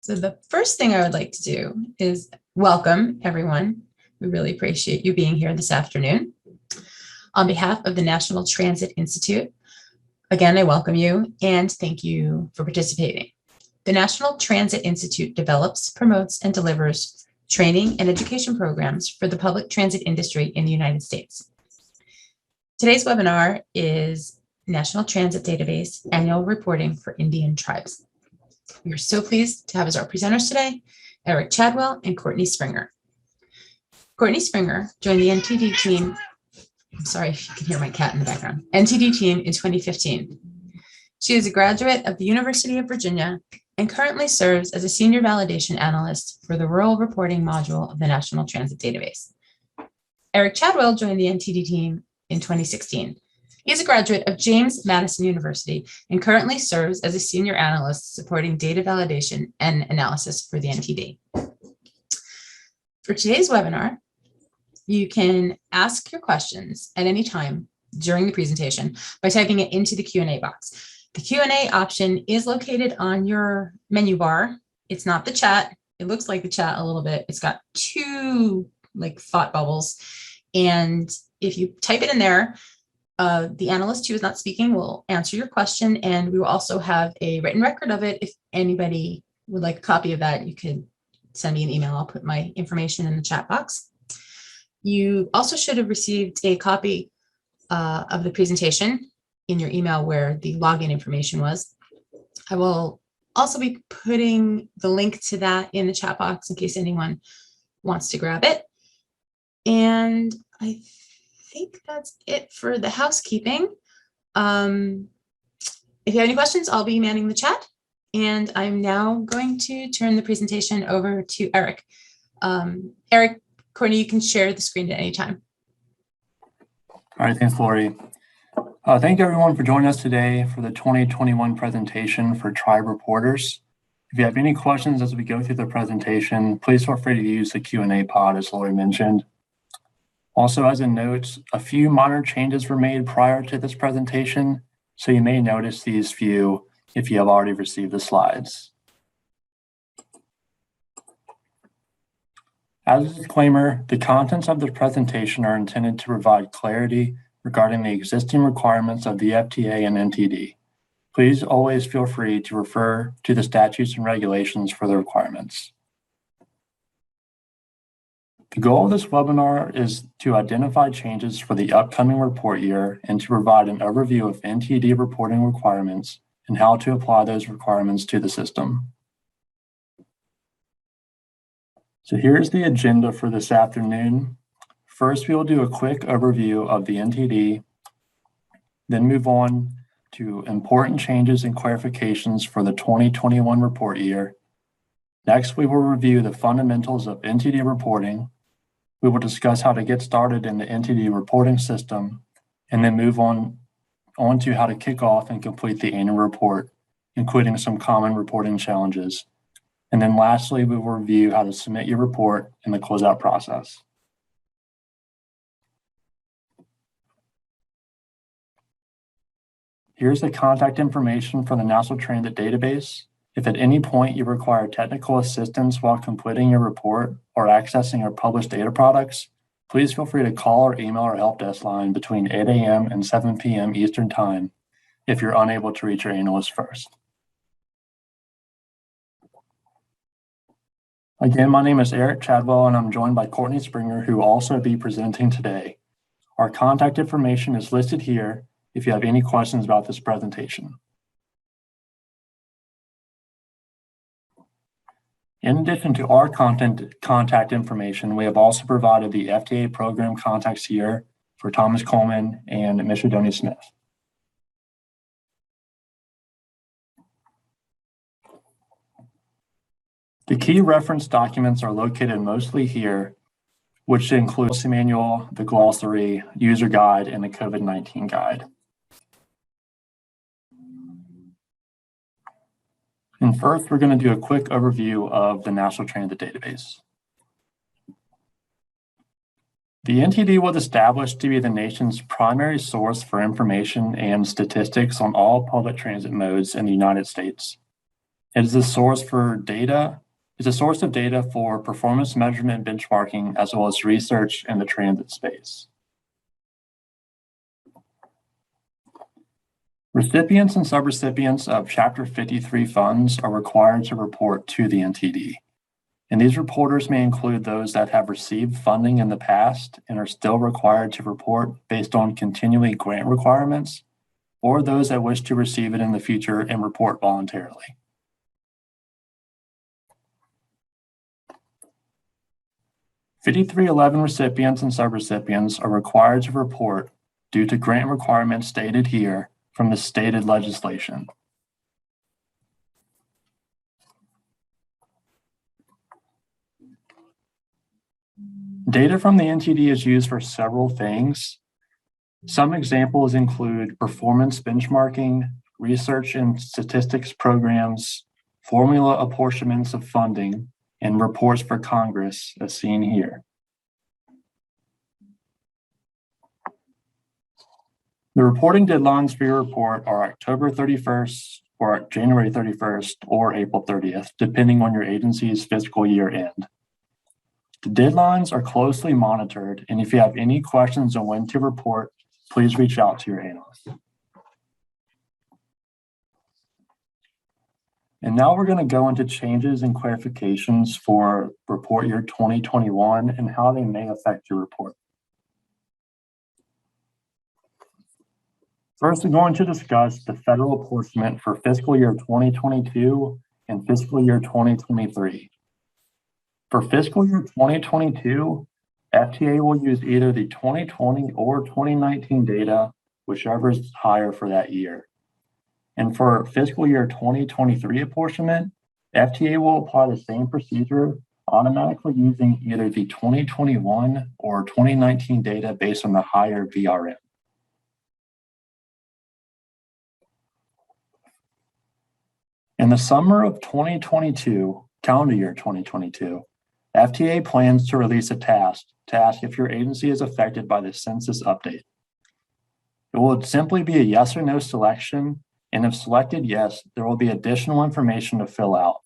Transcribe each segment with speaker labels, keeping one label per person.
Speaker 1: So the first thing I would like to do is welcome everyone. We really appreciate you being here this afternoon. On behalf of the National Transit Institute, again, I welcome you and thank you for participating. The National Transit Institute develops, promotes, and delivers training and education programs for the public transit industry in the United States. Today's webinar is National Transit Database Annual Reporting for Indian Tribes. We are so pleased to have as our presenters today, Eric Chadwell and Courtney Springer. Courtney Springer joined the NTD team, I'm sorry if you can hear my cat in the background, NTD team in 2015. She is a graduate of the University of Virginia and currently serves as a senior validation analyst for the rural reporting module of the National Transit Database. Eric Chadwell joined the NTD team in 2016. He is a graduate of James Madison University and currently serves as a senior analyst supporting data validation and analysis for the NTD. For today's webinar, you can ask your questions at any time during the presentation by typing it into the Q&A box. The Q&A option is located on your menu bar. It's not the chat. It looks like the chat a little bit. It's got two thought bubbles. And if you type it in there, the analyst who is not speaking will answer your question, and we will also have a written record of it. If anybody would like a copy of that, you could send me an email. I'll put my information in the chat box. You also should have received a copy of the presentation in your email where the login information was. I will also be putting the link to that in the chat box in case anyone wants to grab it. And I think that's it for the housekeeping. If you have any questions, I'll be manning the chat. And I'm now going to turn the presentation over to Eric. Eric, Courtney, you can share the screen at any time.
Speaker 2: All right, thanks, Lori. Thank you everyone for joining us today for the 2021 presentation for Tribe Reporters. If you have any questions as we go through the presentation, please feel free to use the Q&A pod as Lori mentioned. Also, as a note, a few minor changes were made prior to this presentation, so you may notice these few if you have already received the slides. As a disclaimer, the contents of the presentation are intended to provide clarity regarding the existing requirements of the FTA and NTD. Please always feel free to refer to the statutes and regulations for the requirements. The goal of this webinar is to identify changes for the upcoming report year and to provide an overview of NTD reporting requirements and how to apply those requirements to the system. So here's the agenda for this afternoon. First, we will do a quick overview of the NTD, then move on to important changes and clarifications for the 2021 report year. Next, we will review the fundamentals of NTD reporting. We will discuss how to get started in the NTD reporting system, and then move on to how to kick off and complete the annual report, including some common reporting challenges. And then lastly, we will review how to submit your report in the closeout process. Here's the contact information for the National Transit Database. If at any point you require technical assistance while completing your report or accessing our published data products, please feel free to call or email our help desk line between 8 a.m. and 7 p.m. Eastern Time if you're unable to reach your analyst first. Again, my name is Eric Chadwell, and I'm joined by Courtney Springer, who will also be presenting today. Our contact information is listed here if you have any questions about this presentation. In addition to our contact information, we have also provided the FTA program contacts here for Thomas Coleman and Mishadoni Smith. The key reference documents are located mostly here, which include the manual, the glossary, user guide, and the COVID-19 guide. And first, we're going to do a quick overview of the National Transit Database. The NTD was established to be the nation's primary source for information and statistics on all public transit modes in the United States. It is a source for data. It's a source of data for performance measurement and benchmarking, as well as research in the transit space. Recipients and subrecipients of Chapter 53 funds are required to report to the NTD. And these reporters may include those that have received funding in the past and are still required to report based on continuing grant requirements, or those that wish to receive it in the future and report voluntarily. (5311) recipients and subrecipients are required to report due to grant requirements stated here from the stated legislation. Data from the NTD is used for several things. Some examples include performance benchmarking, research and statistics programs, formula apportionments of funding, and reports for Congress, as seen here. The reporting deadlines for your report are October 31st or January 31st or April 30th, depending on your agency's fiscal year end. The deadlines are closely monitored, and if you have any questions on when to report, please reach out to your analyst. And now we're going to go into changes and clarifications for report year 2021 and how they may affect your report. First, we're going to discuss the federal apportionment for fiscal year 2022 and fiscal year 2023. For fiscal year 2022, FTA will use either the 2020 or 2019 data, whichever is higher for that year. And for fiscal year 2023 apportionment, FTA will apply the same procedure, automatically using either the 2021 or 2019 data based on the higher VRM. In the summer of 2022, calendar year 2022, FTA plans to release a task to ask if your agency is affected by the census update. It will simply be a yes or no selection, and if selected yes, there will be additional information to fill out.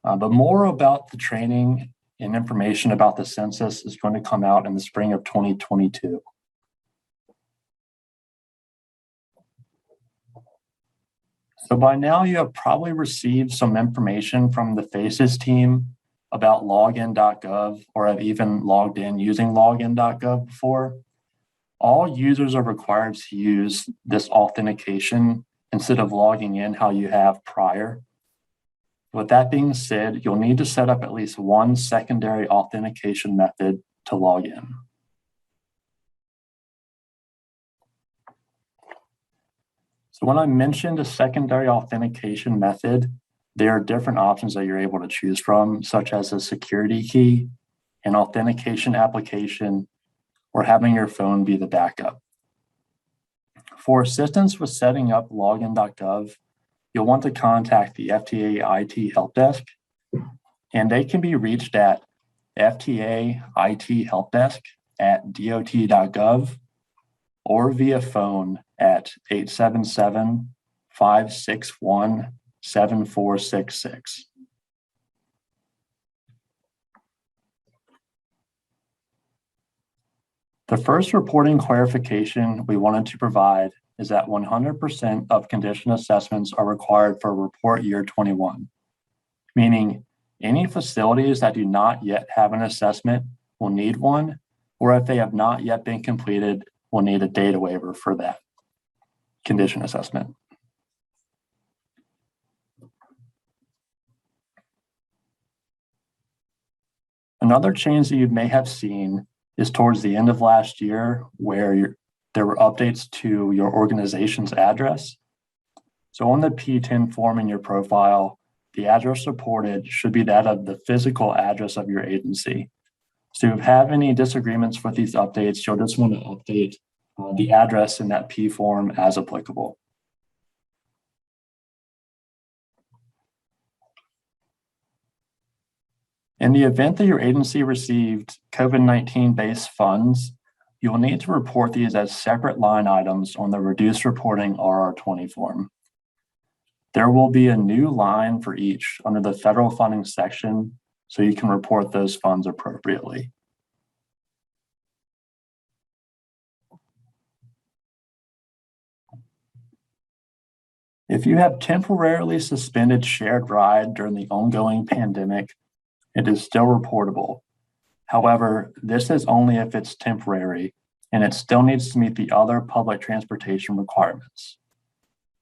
Speaker 2: But more about the training and information about the census is going to come out in the spring of 2022. So by now you have probably received some information from the FACES team about login.gov, or have even logged in using login.gov before. All users are required to use this authentication instead of logging in how you have prior. With that being said, you'll need to set up at least one secondary authentication method to log in. So when I mentioned a secondary authentication method, there are different options that you're able to choose from, such as a security key, an authentication application, or having your phone be the backup. For assistance with setting up login.gov, you'll want to contact the FTA IT Help Desk, and they can be reached at FTA IT Help Desk at dot.gov or via phone at 877-561-7466. The first reporting clarification we wanted to provide is that 100% of condition assessments are required for report year 21, meaning any facilities that do not yet have an assessment will need one, or if they have not yet been completed, will need a data waiver for that condition assessment. Another change that you may have seen is towards the end of last year, where there were updates to your organization's address. So on the P10 form in your profile, the address reported should be that of the physical address of your agency. So if you have any disagreements with these updates, you'll just want to update the address in that P form as applicable. In the event that your agency received COVID-19 based funds, you will need to report these as separate line items on the reduced reporting RR20 form. There will be a new line for each under the federal funding section, so you can report those funds appropriately. If you have temporarily suspended shared ride during the ongoing pandemic, it is still reportable. However, this is only if it's temporary, and it still needs to meet the other public transportation requirements.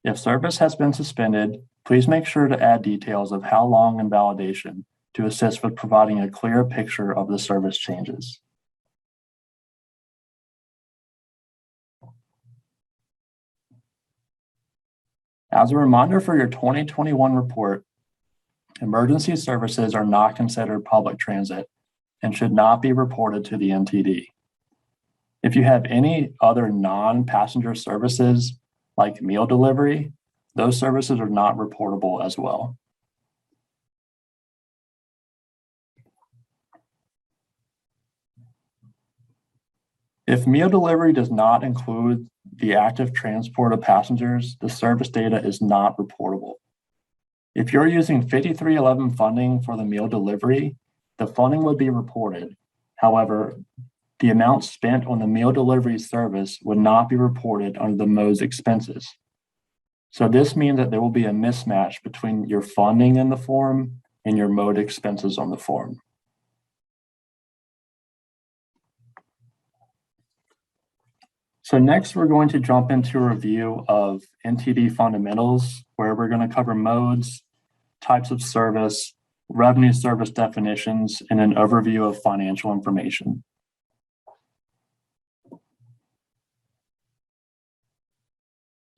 Speaker 2: If service has been suspended, please make sure to add details of how long and validation to assist with providing a clear picture of the service changes. As a reminder for your 2021 report, emergency services are not considered public transit and should not be reported to the MTD. If you have any other non-passenger services like meal delivery, those services are not reportable as well. If meal delivery does not include the active transport of passengers, the service data is not reportable. If you're using 5311 funding for the meal delivery, the funding would be reported. However, the amount spent on the meal delivery service would not be reported under the MODE's expenses. So this means that there will be a mismatch between your funding in the form and your MODE expenses on the form. So next, we're going to jump into a review of NTD fundamentals, where we're going to cover modes, types of service, revenue service definitions, and an overview of financial information.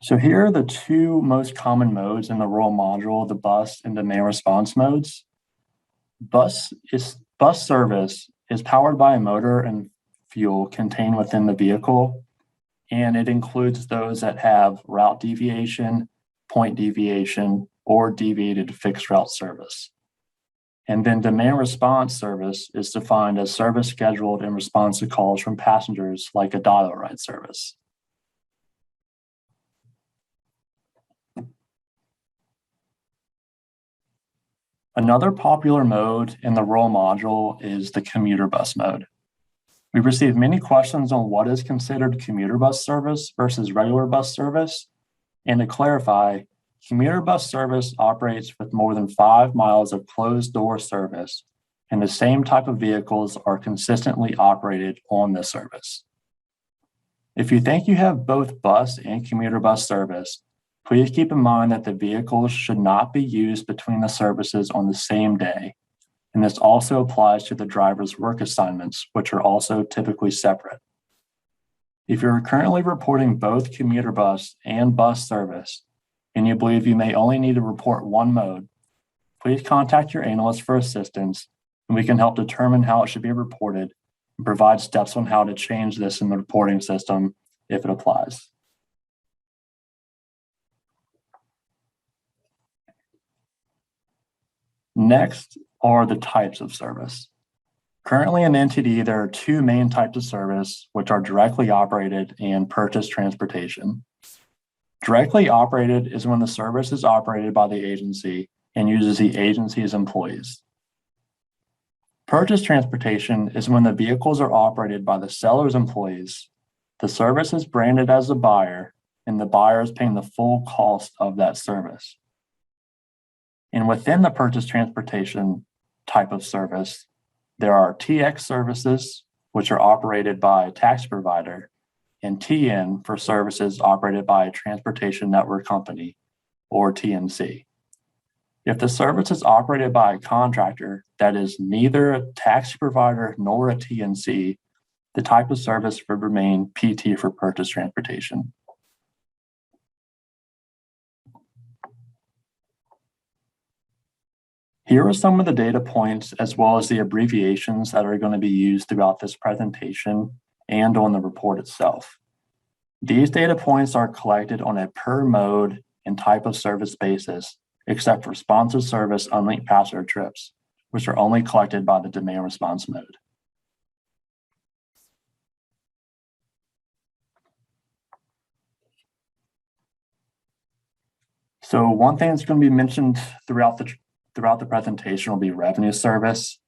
Speaker 2: So here are the two most common modes in the rural module, the bus and demand response modes. Bus service is powered by a motor and fuel contained within the vehicle, and it includes those that have route deviation, point deviation, or deviated fixed route service. And then demand response service is defined as service scheduled in response to calls from passengers, like a dial ride service. Another popular mode in the rural module is the commuter bus mode. We've received many questions on what is considered commuter bus service versus regular bus service. And to clarify, commuter bus service operates with more than 5 miles of closed door service, and the same type of vehicles are consistently operated on this service. If you think you have both bus and commuter bus service, please keep in mind that the vehicles should not be used between the services on the same day. And this also applies to the driver's work assignments, which are also typically separate. If you're currently reporting both commuter bus and bus service, and you believe you may only need to report one mode, please contact your analyst for assistance, and we can help determine how it should be reported and provide steps on how to change this in the reporting system if it applies. Next are the types of service. Currently in NTD, there are two main types of service, which are directly operated and purchased transportation. Directly operated is when the service is operated by the agency and uses the agency's employees. Purchased transportation is when the vehicles are operated by the seller's employees, the service is branded as the buyer, and the buyer is paying the full cost of that service. And within the purchased transportation type of service, there are TX services, which are operated by a taxi provider, and TN for services operated by a transportation network company, or TNC. If the service is operated by a contractor that is neither a taxi provider nor a TNC, the type of service would remain PT for purchased transportation. Here are some of the data points as well as the abbreviations that are going to be used throughout this presentation and on the report itself. These data points are collected on a per mode and type of service basis, except for sponsored service unlinked passenger trips, which are only collected by the demand response mode. So one thing that's going to be mentioned throughout the presentation will be revenue service.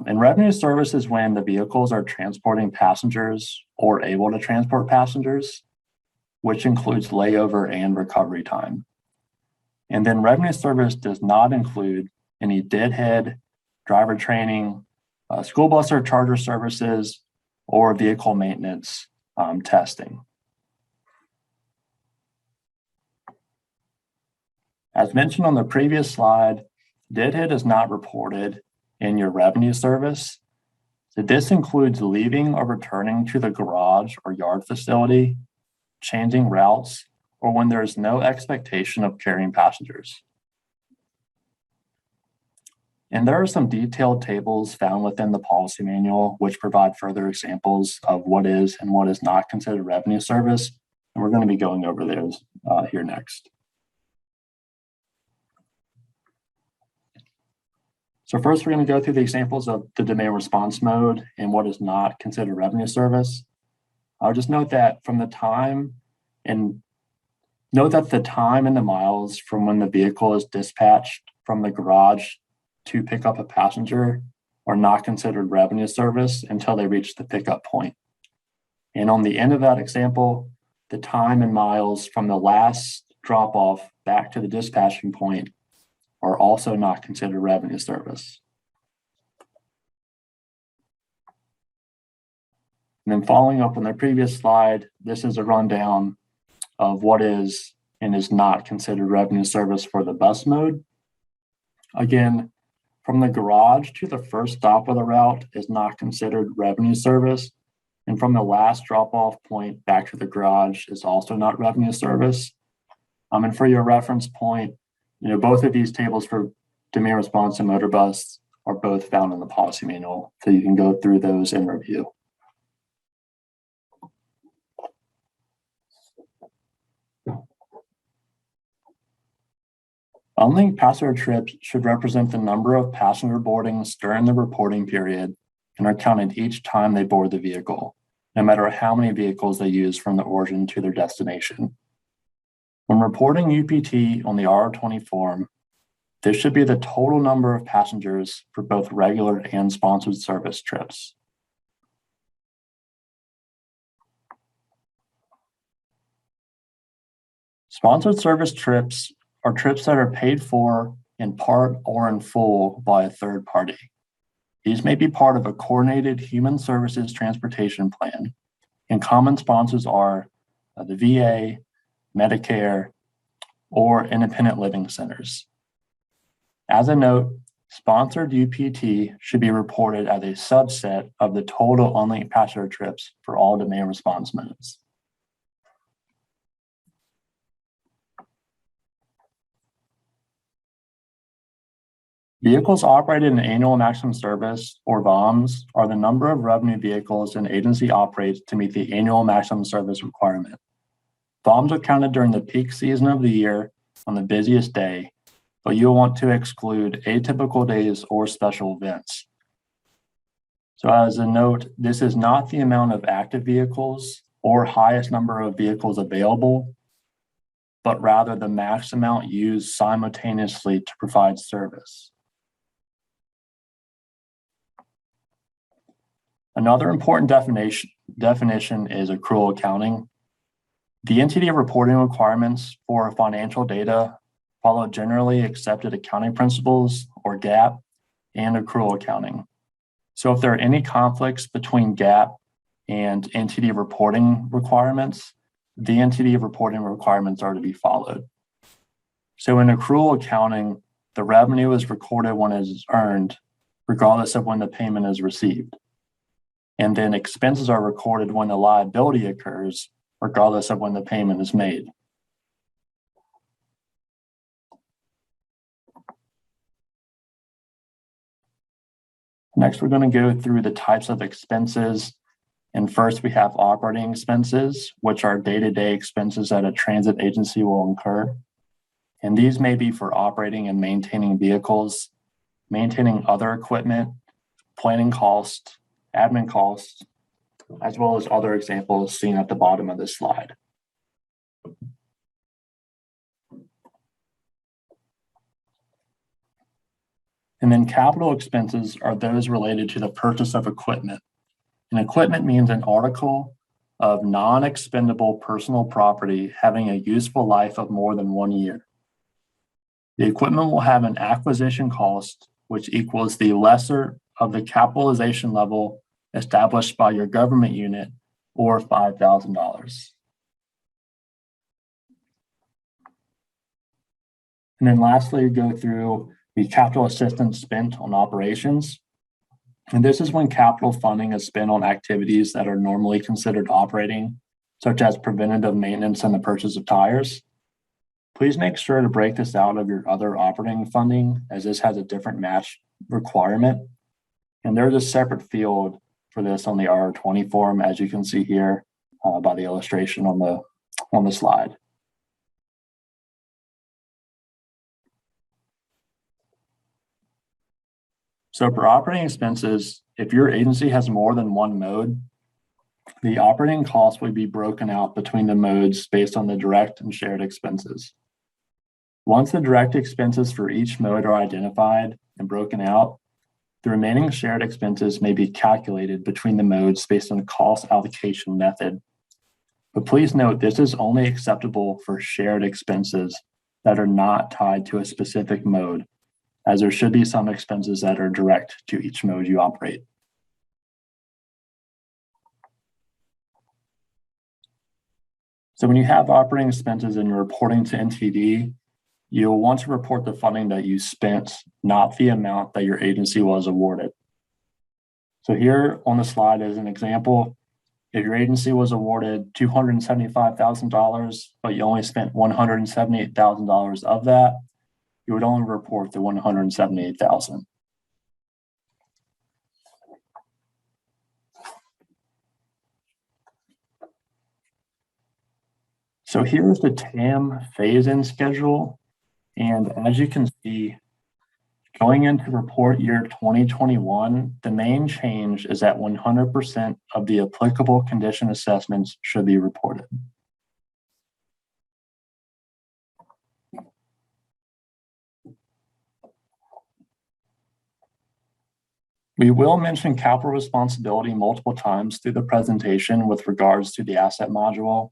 Speaker 2: And revenue service is when the vehicles are transporting passengers or able to transport passengers, which includes layover and recovery time. And then revenue service does not include any deadhead, driver training, school bus or charger services, or vehicle maintenance testing. As mentioned on the previous slide, deadhead is not reported in your revenue service. So this includes leaving or returning to the garage or yard facility, changing routes, or when there is no expectation of carrying passengers. And there are some detailed tables found within the policy manual, which provide further examples of what is and what is not considered revenue service. And we're going to be going over those here next. So first, we're going to go through the examples of the demand response mode and what is not considered revenue service. I'll just note that the time and the miles from when the vehicle is dispatched from the garage to pick up a passenger are not considered revenue service until they reach the pickup point. And on the end of that example, the time and miles from the last drop off back to the dispatching point are also not considered revenue service. And then following up on the previous slide, this is a rundown of what is and is not considered revenue service for the bus mode. Again, from the garage to the first stop of the route is not considered revenue service. And from the last drop-off point back to the garage is also not revenue service. And for your reference point, both of these tables for demand response and motor bus are both found in the policy manual, so you can go through those in review. Unlinked passenger trips should represent the number of passenger boardings during the reporting period and are counted each time they board the vehicle, no matter how many vehicles they use from the origin to their destination. When reporting UPT on the R20 form, this should be the total number of passengers for both regular and sponsored service trips. Sponsored service trips are trips that are paid for in part or in full by a third party. These may be part of a coordinated human services transportation plan, and common sponsors are the VA, Medicare, or independent living centers. As a note, sponsored UPT should be reported as a subset of the total unlinked passenger trips for all demand response modes. Vehicles operated in annual maximum service, or VOMS, are the number of revenue vehicles an agency operates to meet the annual maximum service requirement. VOMS are counted during the peak season of the year on the busiest day, but you'll want to exclude atypical days or special events. So as a note, this is not the amount of active vehicles or highest number of vehicles available, but rather the max amount used simultaneously to provide service. Another important definition is accrual accounting. The entity reporting requirements for financial data follow generally accepted accounting principles, or GAAP, and accrual accounting. So if there are any conflicts between GAAP and entity reporting requirements, the entity reporting requirements are to be followed. So in accrual accounting, the revenue is recorded when it is earned, regardless of when the payment is received. And then expenses are recorded when the liability occurs, regardless of when the payment is made. Next, we're going to go through the types of expenses. And first, we have operating expenses, which are day-to-day expenses that a transit agency will incur. And these may be for operating and maintaining vehicles, maintaining other equipment, planning costs, admin costs, as well as other examples seen at the bottom of this slide. And then capital expenses are those related to the purchase of equipment. And equipment means an article of non-expendable personal property having a useful life of more than 1 year. The equipment will have an acquisition cost, which equals the lesser of the capitalization level established by your government unit, or $5,000. And then lastly, go through the capital assistance spent on operations. And this is when capital funding is spent on activities that are normally considered operating, such as preventative maintenance and the purchase of tires. Please make sure to break this out of your other operating funding, as this has a different match requirement. And there's a separate field for this on the R20 form, as you can see here by the illustration on the slide. So for operating expenses, if your agency has more than one mode, the operating costs will be broken out between the modes based on the direct and shared expenses. Once the direct expenses for each mode are identified and broken out, the remaining shared expenses may be calculated between the modes based on the cost allocation method. But please note, this is only acceptable for shared expenses that are not tied to a specific mode, as there should be some expenses that are direct to each mode you operate. So when you have operating expenses and you're reporting to NTD, you'll want to report the funding that you spent, not the amount that your agency was awarded. So here on the slide is an example. If your agency was awarded $275,000, but you only spent $178,000 of that, you would only report the $178,000. So here's the TAM phase-in schedule. And as you can see, going into report year 2021, the main change is that 100% of the applicable condition assessments should be reported. We will mention capital responsibility multiple times through the presentation with regards to the asset module.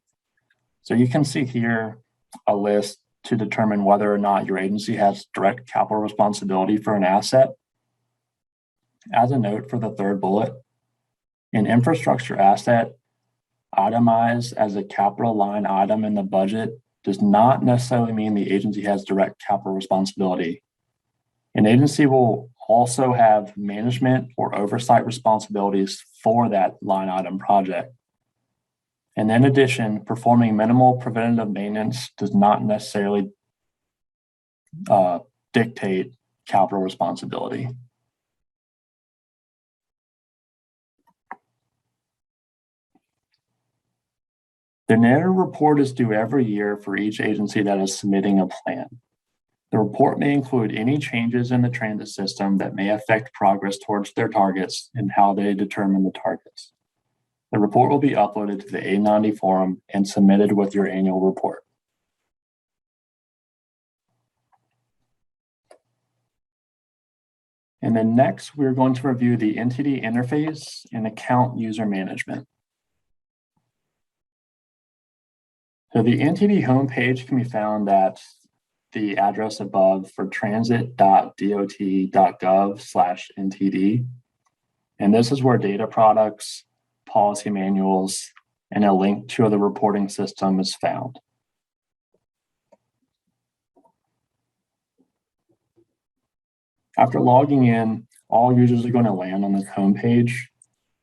Speaker 2: So you can see here a list to determine whether or not your agency has direct capital responsibility for an asset. As a note for the third bullet, an infrastructure asset itemized as a capital line item in the budget does not necessarily mean the agency has direct capital responsibility. An agency will also have management or oversight responsibilities for that line item project. And in addition, performing minimal preventative maintenance does not necessarily dictate capital responsibility. The narrative report is due every year for each agency that is submitting a plan. The report may include any changes in the transit system that may affect progress towards their targets and how they determine the targets. The report will be uploaded to the A90 forum and submitted with your annual report. And then next, we're going to review the NTD interface and account user management. So the NTD homepage can be found at the address above for transit.dot.gov/NTD. And this is where data products, policy manuals, and a link to the reporting system is found. After logging in, all users are going to land on this homepage.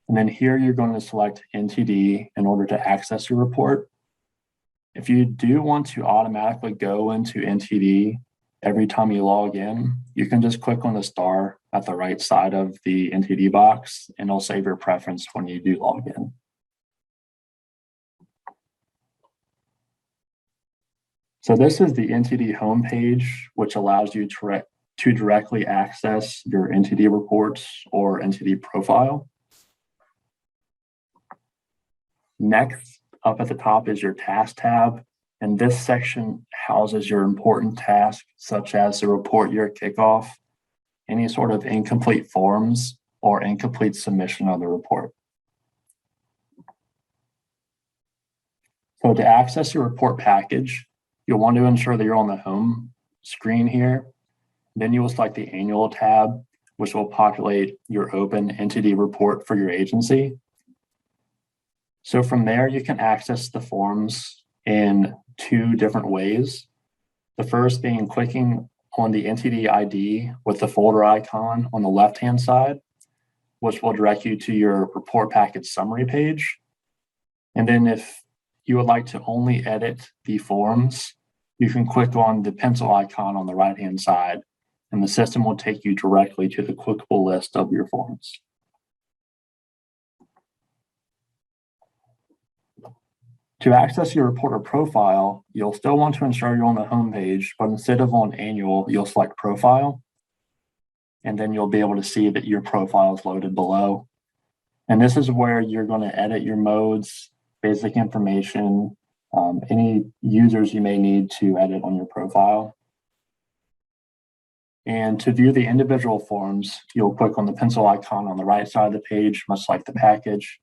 Speaker 2: And then here you're going to select NTD in order to access your report. If you do want to automatically go into NTD every time you log in, you can just click on the star at the right side of the NTD box, and it'll save your preference when you do log in. So this is the NTD homepage, which allows you to directly access your NTD reports or NTD profile. Next, up at the top is your task tab, and this section houses your important tasks, such as the report year kickoff any sort of incomplete forms or incomplete submission of the report. So to access your report package, you'll want to ensure that you're on the home screen here. Then you will select the annual tab, which will populate your open entity report for your agency. So from there, you can access the forms in two different ways. The first being clicking on the entity ID with the folder icon on the left-hand side, which will direct you to your report package summary page. And then if you would like to only edit the forms, you can click on the pencil icon on the right-hand side, and the system will take you directly to the clickable list of your forms. To access your reporter profile, you'll still want to ensure you're on the home page, but instead of on annual, you'll select profile, and then you'll be able to see that your profile is loaded below. And this is where you're going to edit your modes, basic information, any users you may need to edit on your profile. And to view the individual forms, you'll click on the pencil icon on the right side of the page, much like the package,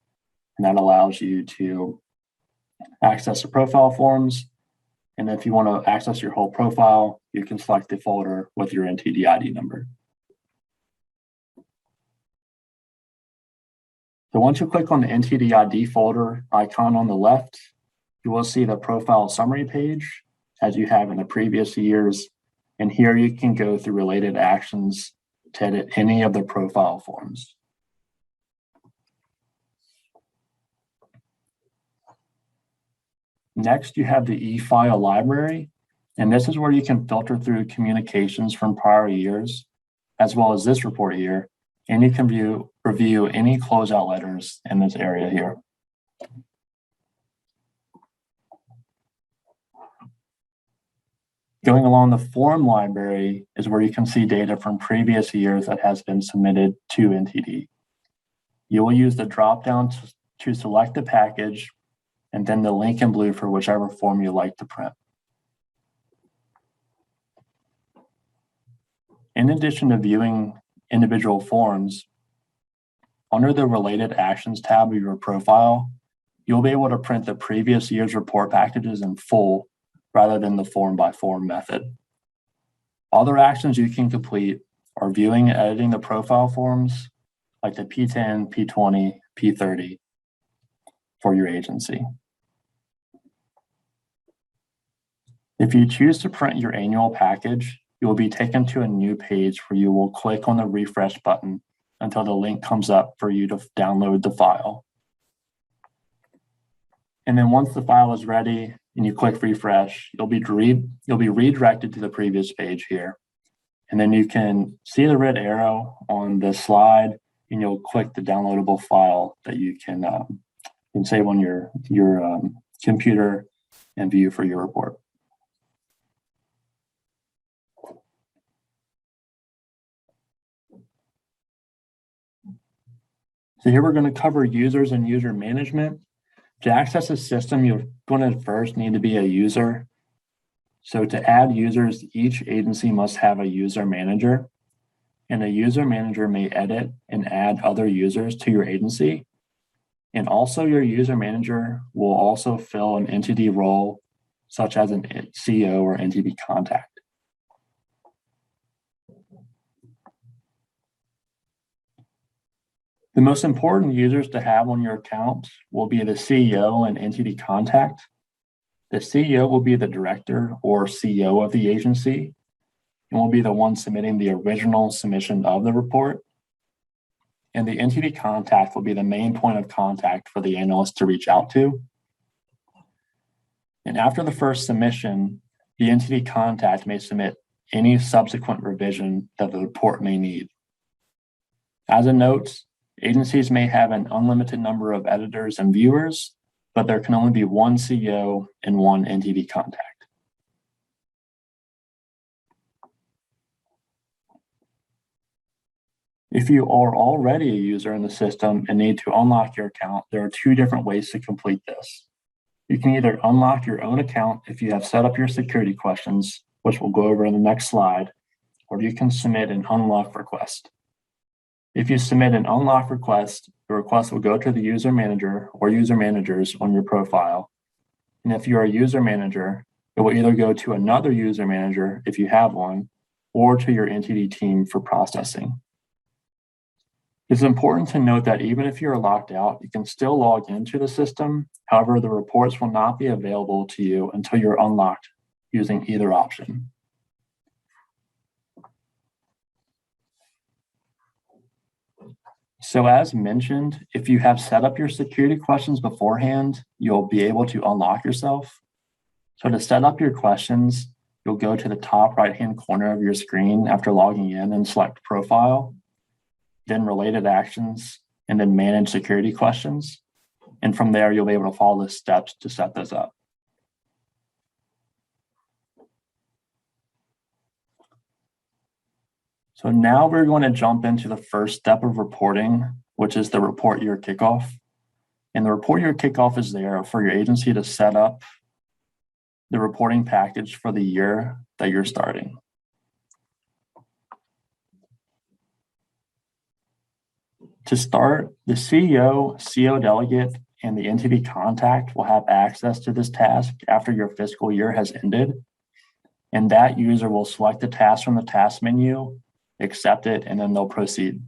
Speaker 2: and that allows you to access the profile forms. And if you want to access your whole profile, you can select the folder with your NTD ID number. So once you click on the NTD ID folder icon on the left, you will see the profile summary page as you have in the previous years. And here you can go through related actions to edit any of the profile forms. Next, you have the e-file library, and this is where you can filter through communications from prior years, as well as this report here, and you can review any closeout letters in this area here. Going along the form library is where you can see data from previous years that has been submitted to NTD. You will use the drop-down to select the package, and then the link in blue for whichever form you like to print. In addition to viewing individual forms, under the Related Actions tab of your profile, you'll be able to print the previous year's report packages in full rather than the form-by-form method. Other actions you can complete are viewing and editing the profile forms, like the P10, P20, P30 for your agency. If you choose to print your annual package, you will be taken to a new page where you will click on the refresh button until the link comes up for you to download the file. And then once the file is ready and you click refresh, you'll be redirected to the previous page here. And then you can see the red arrow on the slide, and you'll click the downloadable file that you can save on your computer and view for your report. So here we're going to cover users and user management. To access a system, you're going to first need to be a user. So to add users, each agency must have a user manager, and a user manager may edit and add other users to your agency. And also your user manager will also fill an entity role, such as an CEO or entity contact. The most important users to have on your account will be the CEO and entity contact. The CEO will be the director or CEO of the agency and will be the one submitting the original submission of the report. And the entity contact will be the main point of contact for the analyst to reach out to. And after the first submission, the entity contact may submit any subsequent revision that the report may need. As a note, agencies may have an unlimited number of editors and viewers, but there can only be one CEO and one entity contact. If you are already a user in the system and need to unlock your account, there are two different ways to complete this. You can either unlock your own account if you have set up your security questions, which we'll go over in the next slide, or you can submit an unlock request. If you submit an unlock request, the request will go to the user manager or user managers on your profile. And if you're a user manager, it will either go to another user manager if you have one, or to your entity team for processing. It's important to note that even if you're locked out, you can still log into the system. However, the reports will not be available to you until you're unlocked using either option. So as mentioned, if you have set up your security questions beforehand, you'll be able to unlock yourself. So to set up your questions, you'll go to the top right-hand corner of your screen after logging in and select Profile, then Related Actions, and then Manage Security Questions. And from there, you'll be able to follow the steps to set those up. So now we're going to jump into the first step of reporting, which is the report year kickoff. And the report year kickoff is there for your agency to set up the reporting package for the year that you're starting. To start, the CEO, CO delegate, and the entity contact will have access to this task after your fiscal year has ended. And that user will select the task from the task menu, accept it, and then they'll proceed.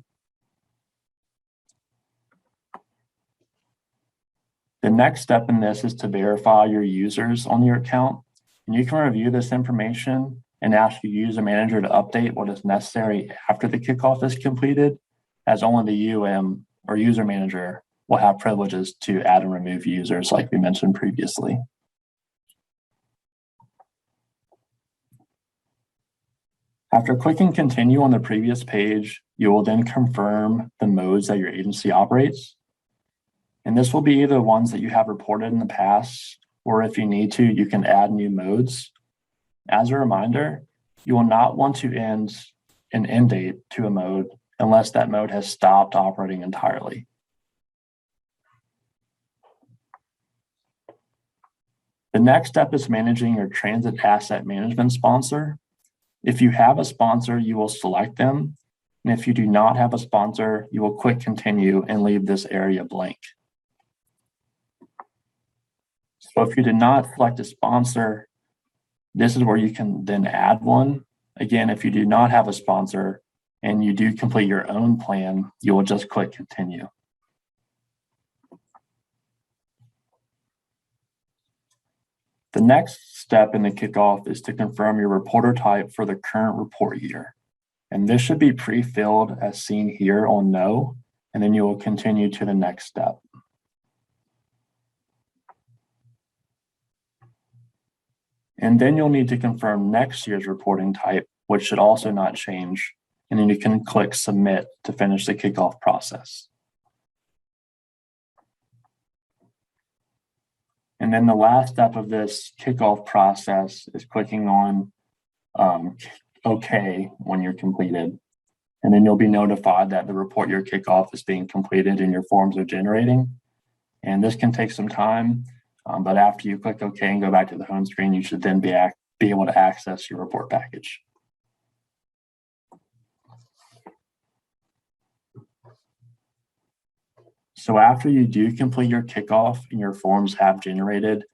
Speaker 2: The next step in this is to verify your users on your account. And you can review this information and ask your user manager to update what is necessary after the kickoff is completed, as only the UM or user manager will have privileges to add and remove users like we mentioned previously. After clicking continue on the previous page, you will then confirm the modes that your agency operates. And this will be either ones that you have reported in the past, or if you need to, you can add new modes. As a reminder, you will not want to end an end date to a mode unless that mode has stopped operating entirely. The next step is managing your transit asset management sponsor. If you have a sponsor, you will select them. And if you do not have a sponsor, you will click continue and leave this area blank. So if you did not select a sponsor, this is where you can then add one. Again, if you do not have a sponsor and you do complete your own plan, you will just click continue. The next step in the kickoff is to confirm your reporter type for the current report year. And this should be pre-filled as seen here on no, and then you will continue to the next step. And then you'll need to confirm next year's reporting type, which should also not change. And then you can click submit to finish the kickoff process. And then the last step of this kickoff process is clicking on OK when you're completed. And then you'll be notified that the report year kickoff is being completed and your forms are generating. And this can take some time, but after you click OK and go back to the home screen, you should then be able to access your report package. So after you do complete your kickoff and your forms have generated,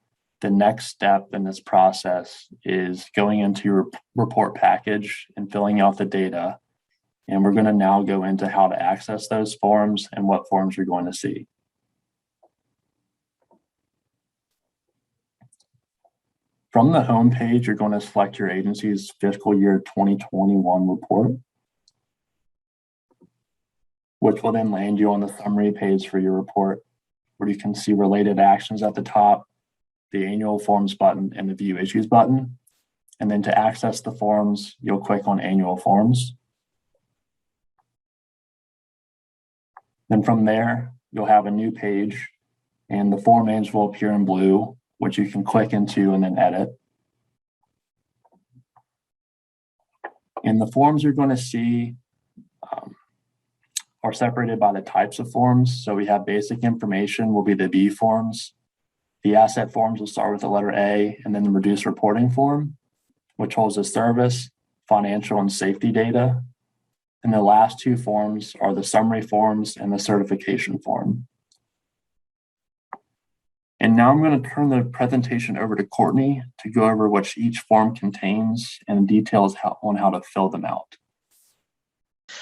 Speaker 2: the next step in this process is going into your report package and filling out the data. And we're going to now go into how to access those forms and what forms you're going to see. From the home page, you're going to select your agency's fiscal year 2021 report, which will then land you on the summary page for your report, where you can see related actions at the top, the annual forms button, and the view issues button. And then to access the forms, you'll click on annual forms. Then from there, you'll have a new page, and the form names will appear in blue, which you can click into and then edit. And the forms you're going to see are separated by the types of forms. So we have basic information will be the B forms. The asset forms will start with the letter A, and then the reduced reporting form, which holds the service, financial and safety data. And the last two forms are the summary forms and the certification form. And now I'm going to turn the presentation over to Courtney to go over what each form contains and details on how to fill them out.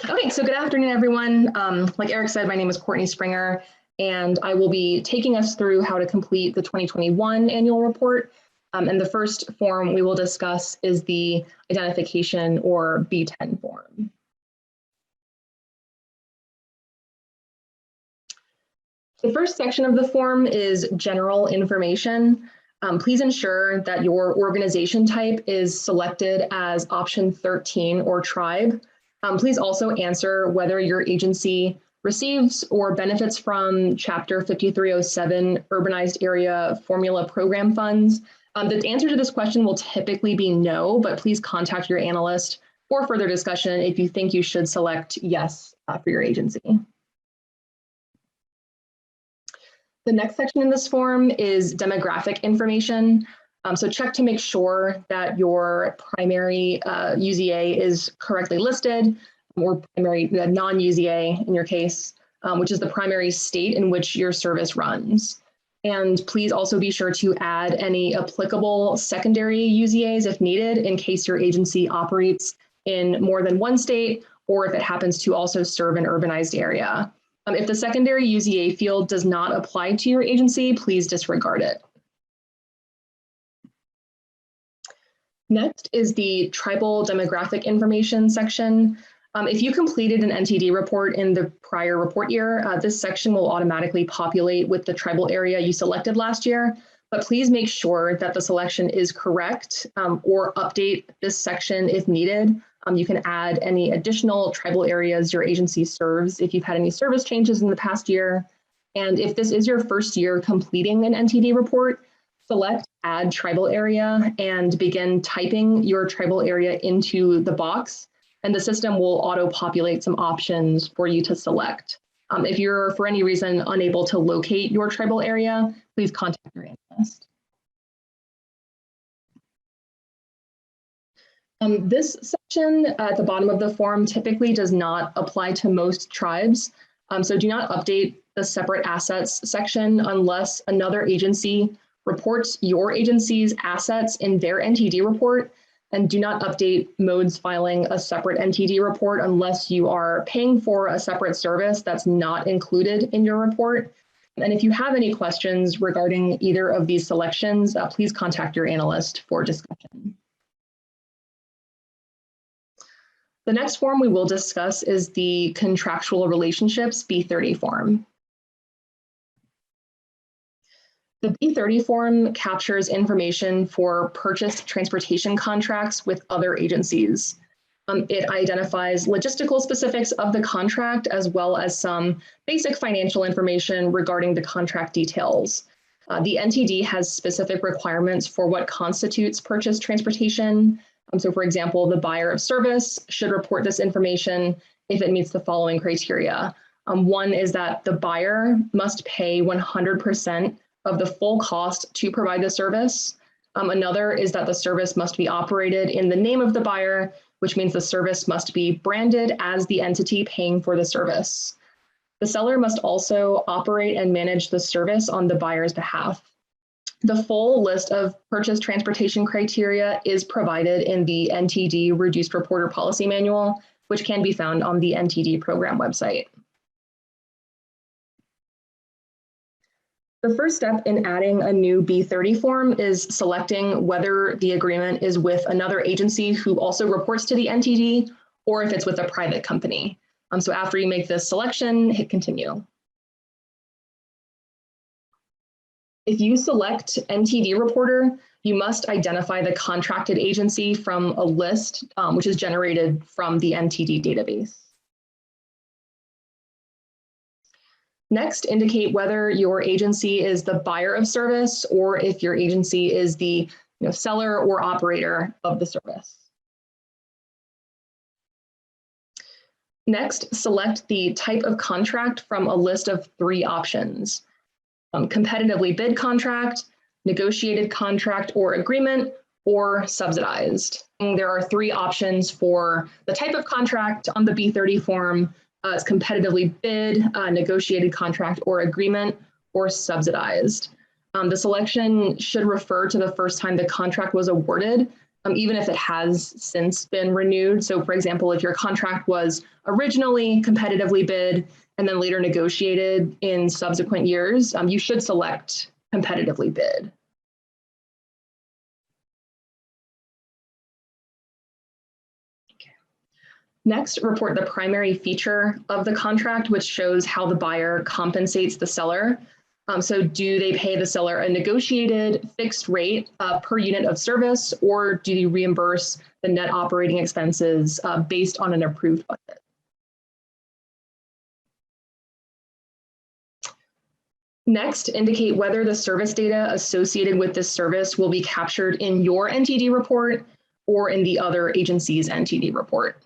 Speaker 3: Okay, so good afternoon, everyone. Like Eric said, my name is Courtney Springer, and I will be taking us through how to complete the 2021 annual report. And the first form we will discuss is the identification or B10 form. The first section of the form is general information. Please ensure that your organization type is selected as option 13 or tribe. Please also answer whether your agency receives or benefits from Chapter 5307 Urbanized Area Formula Program funds. The answer to this question will typically be no, but please contact your analyst for further discussion if you think you should select yes for your agency. The next section in this form is demographic information. So check to make sure that your primary UZA is correctly listed, or primary non-UZA in your case, which is the primary state in which your service runs. And please also be sure to add any applicable secondary UZAs if needed in case your agency operates in more than one state or if it happens to also serve an urbanized area. If the secondary UZA field does not apply to your agency, please disregard it. Next is the tribal demographic information section. If you completed an NTD report in the prior report year, this section will automatically populate with the tribal area you selected last year, but please make sure that the selection is correct or update this section if needed. You can add any additional tribal areas your agency serves if you've had any service changes in the past year. And if this is your first year completing an NTD report, select Add Tribal Area and begin typing your tribal area into the box, and the system will auto-populate some options for you to select. If you're, for any reason, unable to locate your tribal area, please contact your analyst. This section at the bottom of the form typically does not apply to most tribes, so do not update the separate assets section unless another agency reports your agency's assets in their NTD report, and do not update modes filing a separate NTD report unless you are paying for a separate service that's not included in your report. And if you have any questions regarding either of these selections, please contact your analyst for discussion. The next form we will discuss is the contractual relationships B30 form. The B30 form captures information for purchased transportation contracts with other agencies. It identifies logistical specifics of the contract as well as some basic financial information regarding the contract details. The NTD has specific requirements for what constitutes purchased transportation. So for example, the buyer of service should report this information if it meets the following criteria. One is that the buyer must pay 100% of the full cost to provide the service. Another is that the service must be operated in the name of the buyer, which means the service must be branded as the entity paying for the service. The seller must also operate and manage the service on the buyer's behalf. The full list of purchase transportation criteria is provided in the NTD Reduced Reporter Policy Manual, which can be found on the NTD program website. The first step in adding a new B30 form is selecting whether the agreement is with another agency who also reports to the NTD, or if it's with a private company. So after you make this selection, hit continue. If you select NTD reporter, you must identify the contracted agency from a list which is generated from the NTD database. Next, indicate whether your agency is the buyer of service or if your agency is the seller or operator of the service. Next, select the type of contract from a list of 3 options: competitively bid contract, negotiated contract or agreement, or subsidized. And there are three options for the type of contract on the B30 form. It's competitively bid, negotiated contract or agreement, or subsidized. The selection should refer to the first time the contract was awarded, even if it has since been renewed. So for example, if your contract was originally competitively bid and then later negotiated in subsequent years, you should select competitively bid. Next, report the primary feature of the contract, which shows how the buyer compensates the seller. So do they pay the seller a negotiated fixed rate per unit of service, or do they reimburse the net operating expenses based on an approved budget? Next, indicate whether the service data associated with this service will be captured in your NTD report or in the other agency's NTD report.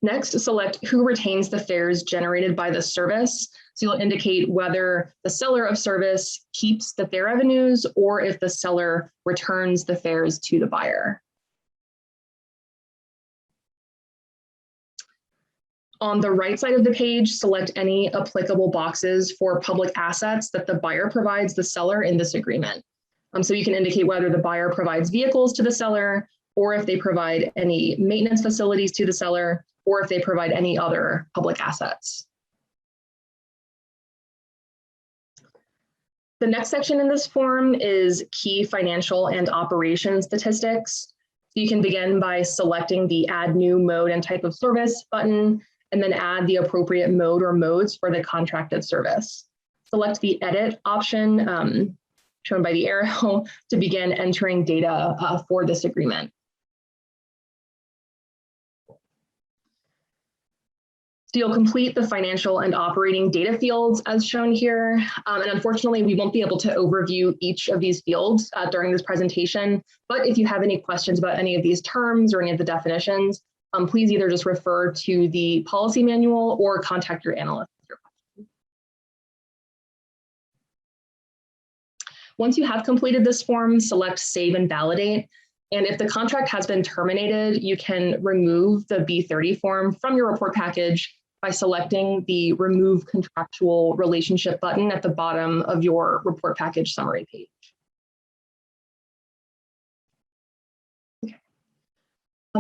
Speaker 3: Next, select who retains the fares generated by the service. So you'll indicate whether the seller of service keeps the fare revenues or if the seller returns the fares to the buyer. On the right side of the page, select any applicable boxes for public assets that the buyer provides the seller in this agreement. So you can indicate whether the buyer provides vehicles to the seller, or if they provide any maintenance facilities to the seller, or if they provide any other public assets. The next section in this form is key financial and operation statistics. So you can begin by selecting the Add New Mode and Type of Service button, and then add the appropriate mode or modes for the contracted service. Select the Edit option, shown by the arrow, to begin entering data for this agreement. So you'll complete the financial and operating data fields as shown here. And unfortunately, we won't be able to overview each of these fields during this presentation. But if you have any questions about any of these terms or any of the definitions, please either just refer to the policy manual or contact your analyst. Once you have completed this form, select Save and Validate. And if the contract has been terminated, you can remove the B30 form from your report package by selecting the Remove Contractual Relationship button at the bottom of your report package summary page.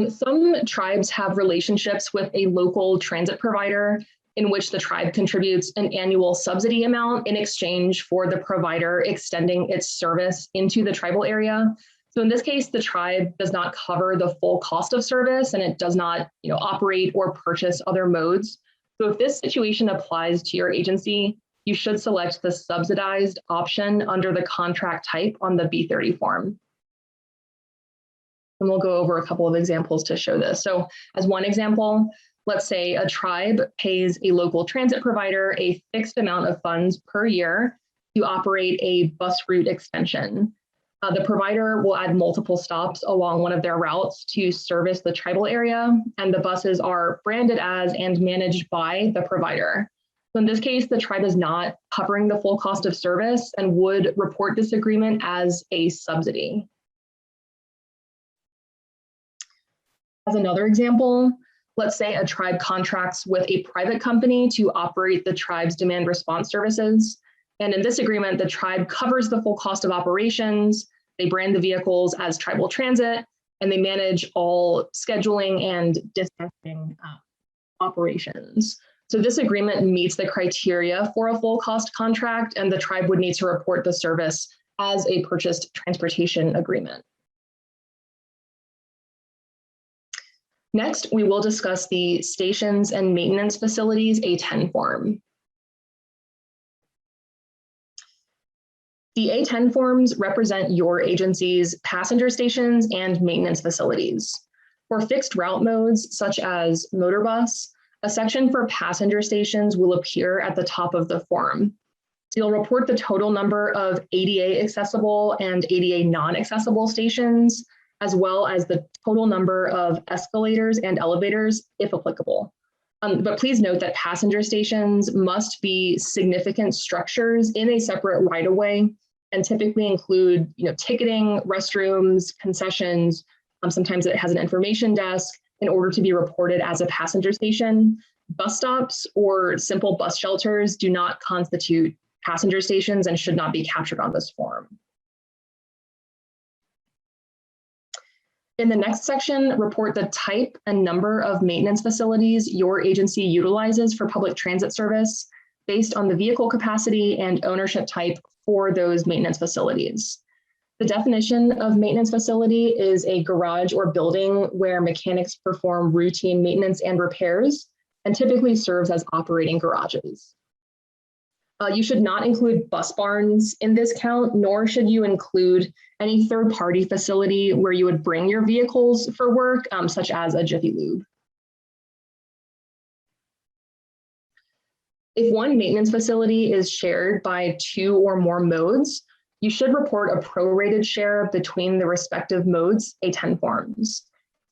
Speaker 3: Some tribes have relationships with a local transit provider in which the tribe contributes an annual subsidy amount in exchange for the provider extending its service into the tribal area. So in this case, the tribe does not cover the full cost of service, and it does not, operate or purchase other modes. So if this situation applies to your agency, you should select the subsidized option under the contract type on the B30 form. And we'll go over a couple of examples to show this. So as one example, let's say a tribe pays a local transit provider a fixed amount of funds per year to operate a bus route extension. The provider will add multiple stops along one of their routes to service the tribal area, and the buses are branded as and managed by the provider. So in this case, the tribe is not covering the full cost of service and would report this agreement as a subsidy. As another example, let's say a tribe contracts with a private company to operate the tribe's demand response services. And in this agreement, the tribe covers the full cost of operations, they brand the vehicles as tribal transit, and they manage all scheduling and dispatching operations. So this agreement meets the criteria for a full cost contract, and the tribe would need to report the service as a purchased transportation agreement. Next, we will discuss the Stations and Maintenance Facilities A10 form. The A10 forms represent your agency's passenger stations and maintenance facilities. For fixed route modes, such as motor bus, a section for passenger stations will appear at the top of the form. So you'll report the total number of ADA accessible and ADA non-accessible stations, as well as the total number of escalators and elevators, if applicable. But please note that passenger stations must be significant structures in a separate right-of-way and typically include, ticketing, restrooms, concessions. Sometimes it has an information desk in order to be reported as a passenger station. Bus stops or simple bus shelters do not constitute passenger stations and should not be captured on this form. In the next section, report the type and number of maintenance facilities your agency utilizes for public transit service based on the vehicle capacity and ownership type for those maintenance facilities. The definition of maintenance facility is a garage or building where mechanics perform routine maintenance and repairs, and typically serves as operating garages. You should not include bus barns in this count, nor should you include any third-party facility where you would bring your vehicles for work, such as a Jiffy Lube. If one maintenance facility is shared by 2 or more modes, you should report a prorated share between the respective modes A10 forms.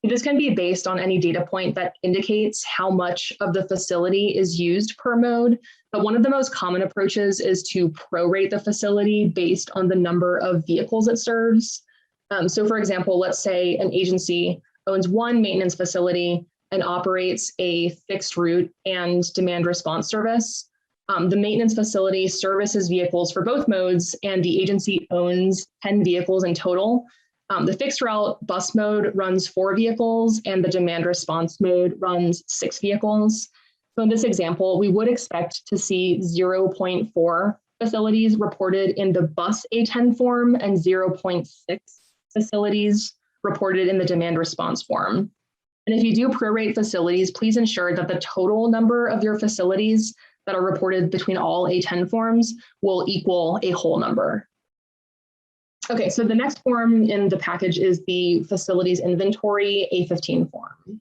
Speaker 3: This can be based on any data point that indicates how much of the facility is used per mode, but one of the most common approaches is to prorate the facility based on the number of vehicles it serves. So for example, let's say an agency owns one maintenance facility and operates a fixed route and demand response service. The maintenance facility services vehicles for both modes, and the agency owns 10 vehicles in total. The fixed route bus mode runs 4 vehicles, and the demand response mode runs 6 vehicles. So in this example, we would expect to see 0.4 facilities reported in the bus A10 form and 0.6 facilities reported in the demand response form. And if you do prorate facilities, please ensure that the total number of your facilities that are reported between all A10 forms will equal a whole number. Okay, so the next form in the package is the facilities inventory A15 form.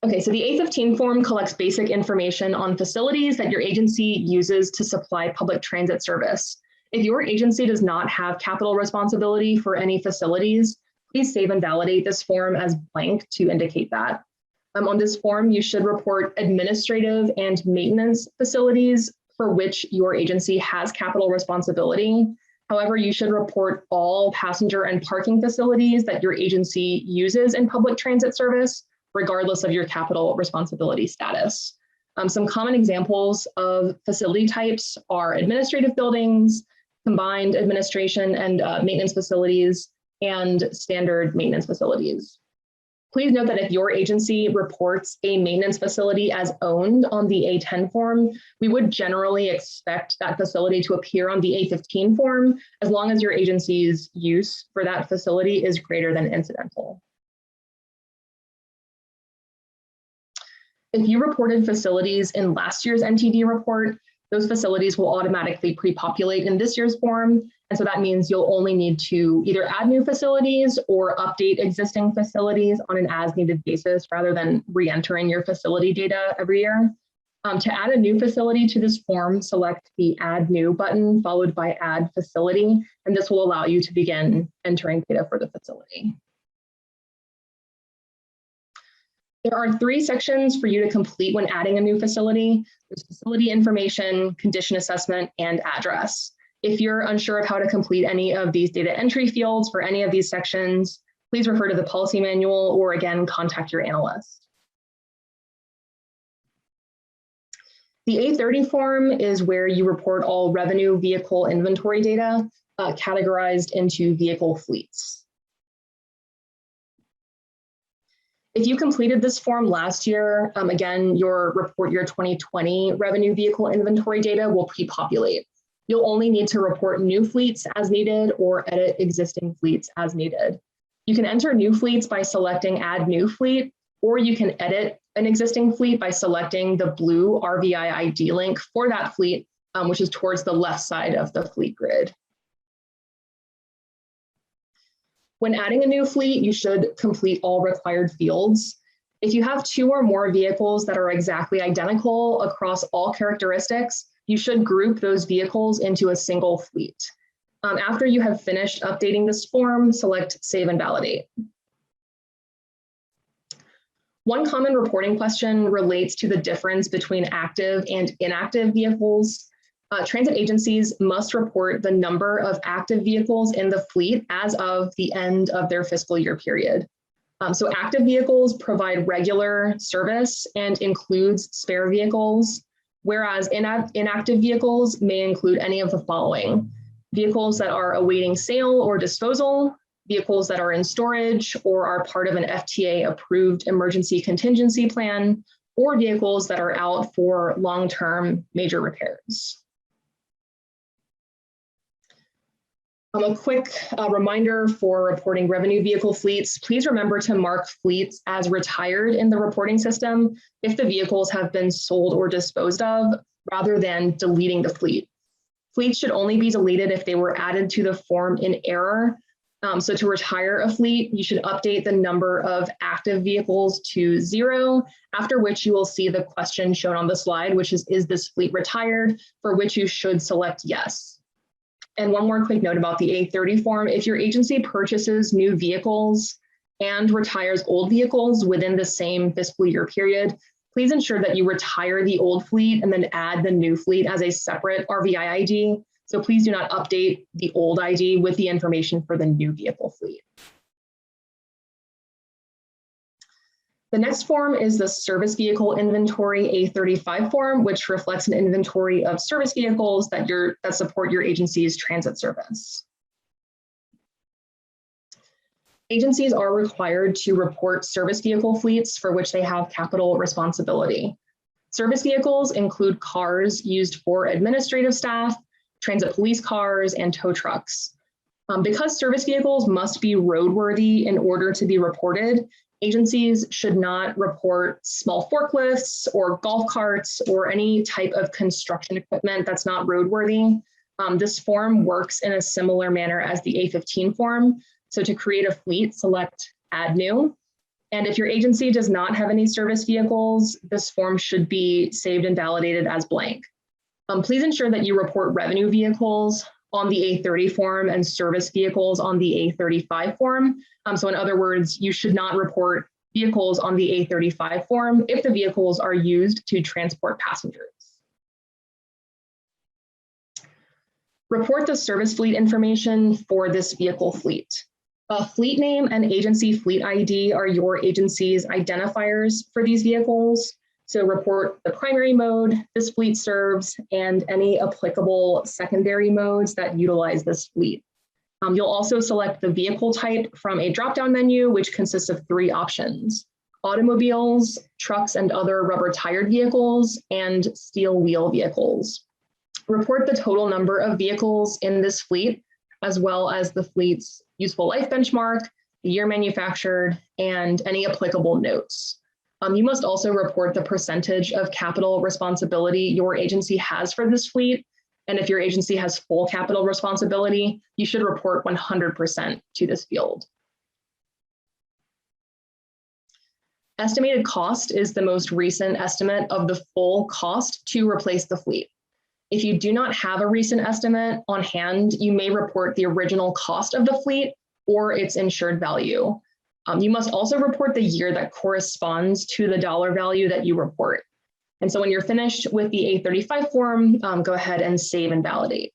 Speaker 3: Okay, so the A15 form collects basic information on facilities that your agency uses to supply public transit service. If your agency does not have capital responsibility for any facilities, please save and validate this form as blank to indicate that. On this form, you should report administrative and maintenance facilities for which your agency has capital responsibility. However, you should report all passenger and parking facilities that your agency uses in public transit service, regardless of your capital responsibility status. Some common examples of facility types are administrative buildings, combined administration and maintenance facilities, and standard maintenance facilities. Please note that if your agency reports a maintenance facility as owned on the A10 form, we would generally expect that facility to appear on the A15 form, as long as your agency's use for that facility is greater than incidental. If you reported facilities in last year's NTD report, those facilities will automatically pre-populate in this year's form. And so that means you'll only need to either add new facilities or update existing facilities on an as-needed basis rather than re-entering your facility data every year. To add a new facility to this form, select the Add New button followed by Add Facility, and this will allow you to begin entering data for the facility. There are 3 sections for you to complete when adding a new facility. There's facility information, condition assessment, and address. If you're unsure of how to complete any of these data entry fields for any of these sections, please refer to the policy manual or again, contact your analyst. The A30 form is where you report all revenue vehicle inventory data categorized into vehicle fleets. If you completed this form last year, again, your report year 2020 revenue vehicle inventory data will pre-populate. You'll only need to report new fleets as needed or edit existing fleets as needed. You can enter new fleets by selecting Add New Fleet, or you can edit an existing fleet by selecting the blue RVI ID link for that fleet, which is towards the left side of the fleet grid. When adding a new fleet, you should complete all required fields. If you have 2 or more vehicles that are exactly identical across all characteristics, you should group those vehicles into a single fleet. After you have finished updating this form, select Save and Validate. One common reporting question relates to the difference between active and inactive vehicles. Transit agencies must report the number of active vehicles in the fleet as of the end of their fiscal year period. So active vehicles provide regular service and includes spare vehicles, whereas inactive vehicles may include any of the following: vehicles that are awaiting sale or disposal, vehicles that are in storage or are part of an FTA approved emergency contingency plan, or vehicles that are out for long-term major repairs. A quick reminder for reporting revenue vehicle fleets: please remember to mark fleets as retired in the reporting system if the vehicles have been sold or disposed of, rather than deleting the fleet. Fleets should only be deleted if they were added to the form in error. So to retire a fleet, you should update the number of active vehicles to 0, after which you will see the question shown on the slide, which is this fleet retired, for which you should select yes. And one more quick note about the A30 form: if your agency purchases new vehicles and retires old vehicles within the same fiscal year period, please ensure that you retire the old fleet and then add the new fleet as a separate RVI ID. So please do not update the old ID with the information for the new vehicle fleet. The next form is the service vehicle inventory A35 form, which reflects an inventory of service vehicles that support your agency's transit service. Agencies are required to report service vehicle fleets for which they have capital responsibility. Service vehicles include cars used for administrative staff, transit police cars, and tow trucks. Because service vehicles must be roadworthy in order to be reported, agencies should not report small forklifts or golf carts or any type of construction equipment that's not roadworthy. This form works in a similar manner as the A15 form. So to create a fleet, select Add New. And if your agency does not have any service vehicles, this form should be saved and validated as blank. Please ensure that you report revenue vehicles on the A30 form and service vehicles on the A35 form. So in other words, you should not report vehicles on the A35 form if the vehicles are used to transport passengers. Report the service fleet information for this vehicle fleet. A fleet name and agency fleet ID are your agency's identifiers for these vehicles. So report the primary mode this fleet serves and any applicable secondary modes that utilize this fleet. You'll also select the vehicle type from a drop-down menu, which consists of 3 options: automobiles, trucks and other rubber-tired vehicles, and steel wheel vehicles. Report the total number of vehicles in this fleet, as well as the fleet's useful life benchmark, the year manufactured, and any applicable notes. You must also report the percentage of capital responsibility your agency has for this fleet. And if your agency has full capital responsibility, you should report 100% to this field. Estimated cost is the most recent estimate of the full cost to replace the fleet. If you do not have a recent estimate on hand, you may report the original cost of the fleet or its insured value. You must also report the year that corresponds to the dollar value that you report. And so when you're finished with the A35 form, go ahead and save and validate.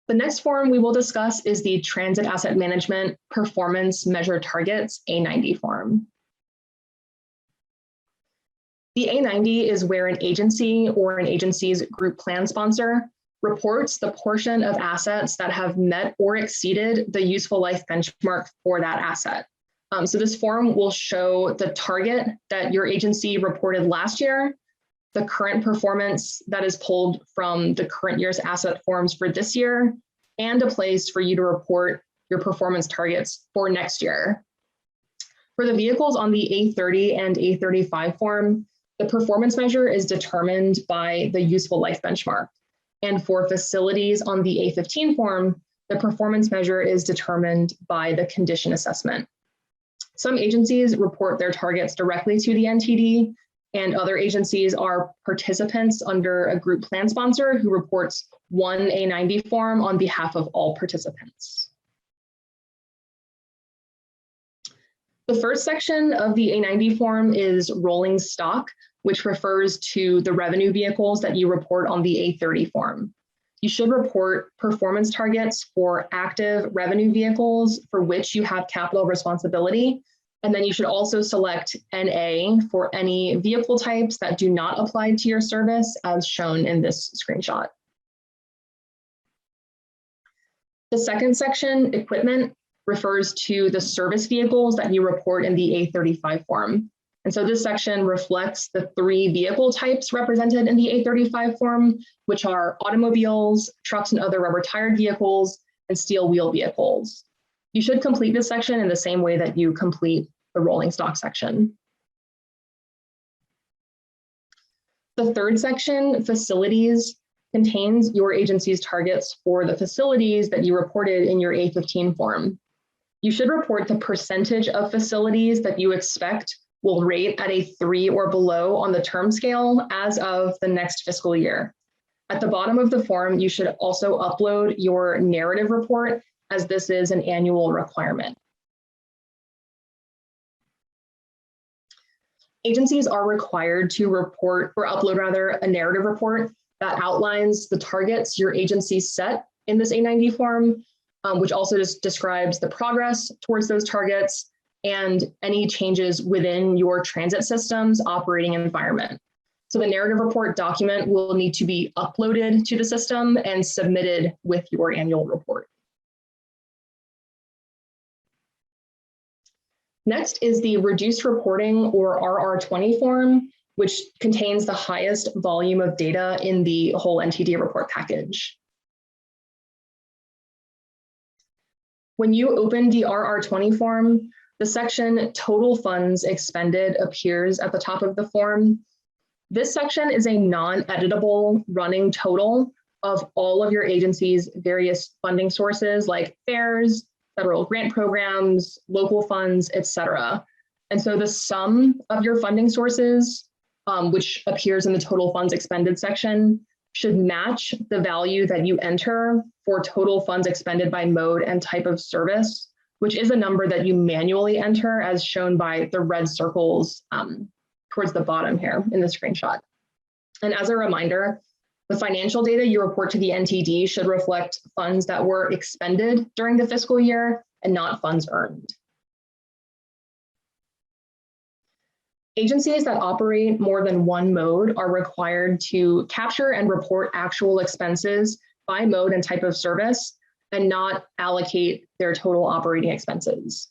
Speaker 3: The next form we will discuss is the Transit Asset Management Performance Measure Targets A90 form. The A90 is where an agency or an agency's group plan sponsor reports the portion of assets that have met or exceeded the useful life benchmark for that asset. So this form will show the target that your agency reported last year, the current performance that is pulled from the current year's asset forms for this year, and a place for you to report your performance targets for next year. For the vehicles on the A30 and A35 form, the performance measure is determined by the useful life benchmark. And for facilities on the A15 form, the performance measure is determined by the condition assessment. Some agencies report their targets directly to the NTD, and other agencies are participants under a group plan sponsor who reports one A90 form on behalf of all participants. The first section of the A90 form is rolling stock, which refers to the revenue vehicles that you report on the A30 form. You should report performance targets for active revenue vehicles for which you have capital responsibility. And then you should also select NA for any vehicle types that do not apply to your service as shown in this screenshot. The second section, equipment, refers to the service vehicles that you report in the A35 form. And so this section reflects the 3 vehicle types represented in the A35 form, which are automobiles, trucks and other rubber-tired vehicles, and steel wheel vehicles. You should complete this section in the same way that you complete the rolling stock section. The third section, facilities, contains your agency's targets for the facilities that you reported in your A15 form. You should report the percentage of facilities that you expect will rate at a 3 or below on the term scale as of the next fiscal year. At the bottom of the form, you should also upload your narrative report, as this is an annual requirement. Agencies are required to report or upload rather a narrative report that outlines the targets your agency set in this A90 form, which also just describes the progress towards those targets and any changes within your transit system's operating environment. So the narrative report document will need to be uploaded to the system and submitted with your annual report. Next is the reduced reporting or RR20 form, which contains the highest volume of data in the whole NTD report package. When you open the RR20 form, the section Total Funds Expended appears at the top of the form. This section is a non-editable running total of all of your agency's various funding sources like fares, federal grant programs, local funds, etc. And so the sum of your funding sources, which appears in the Total Funds Expended section, should match the value that you enter for total funds expended by mode and type of service, which is a number that you manually enter as shown by the red circles towards the bottom here in the screenshot. And as a reminder, the financial data you report to the NTD should reflect funds that were expended during the fiscal year and not funds earned. Agencies that operate more than one mode are required to capture and report actual expenses by mode and type of service and not allocate their total operating expenses.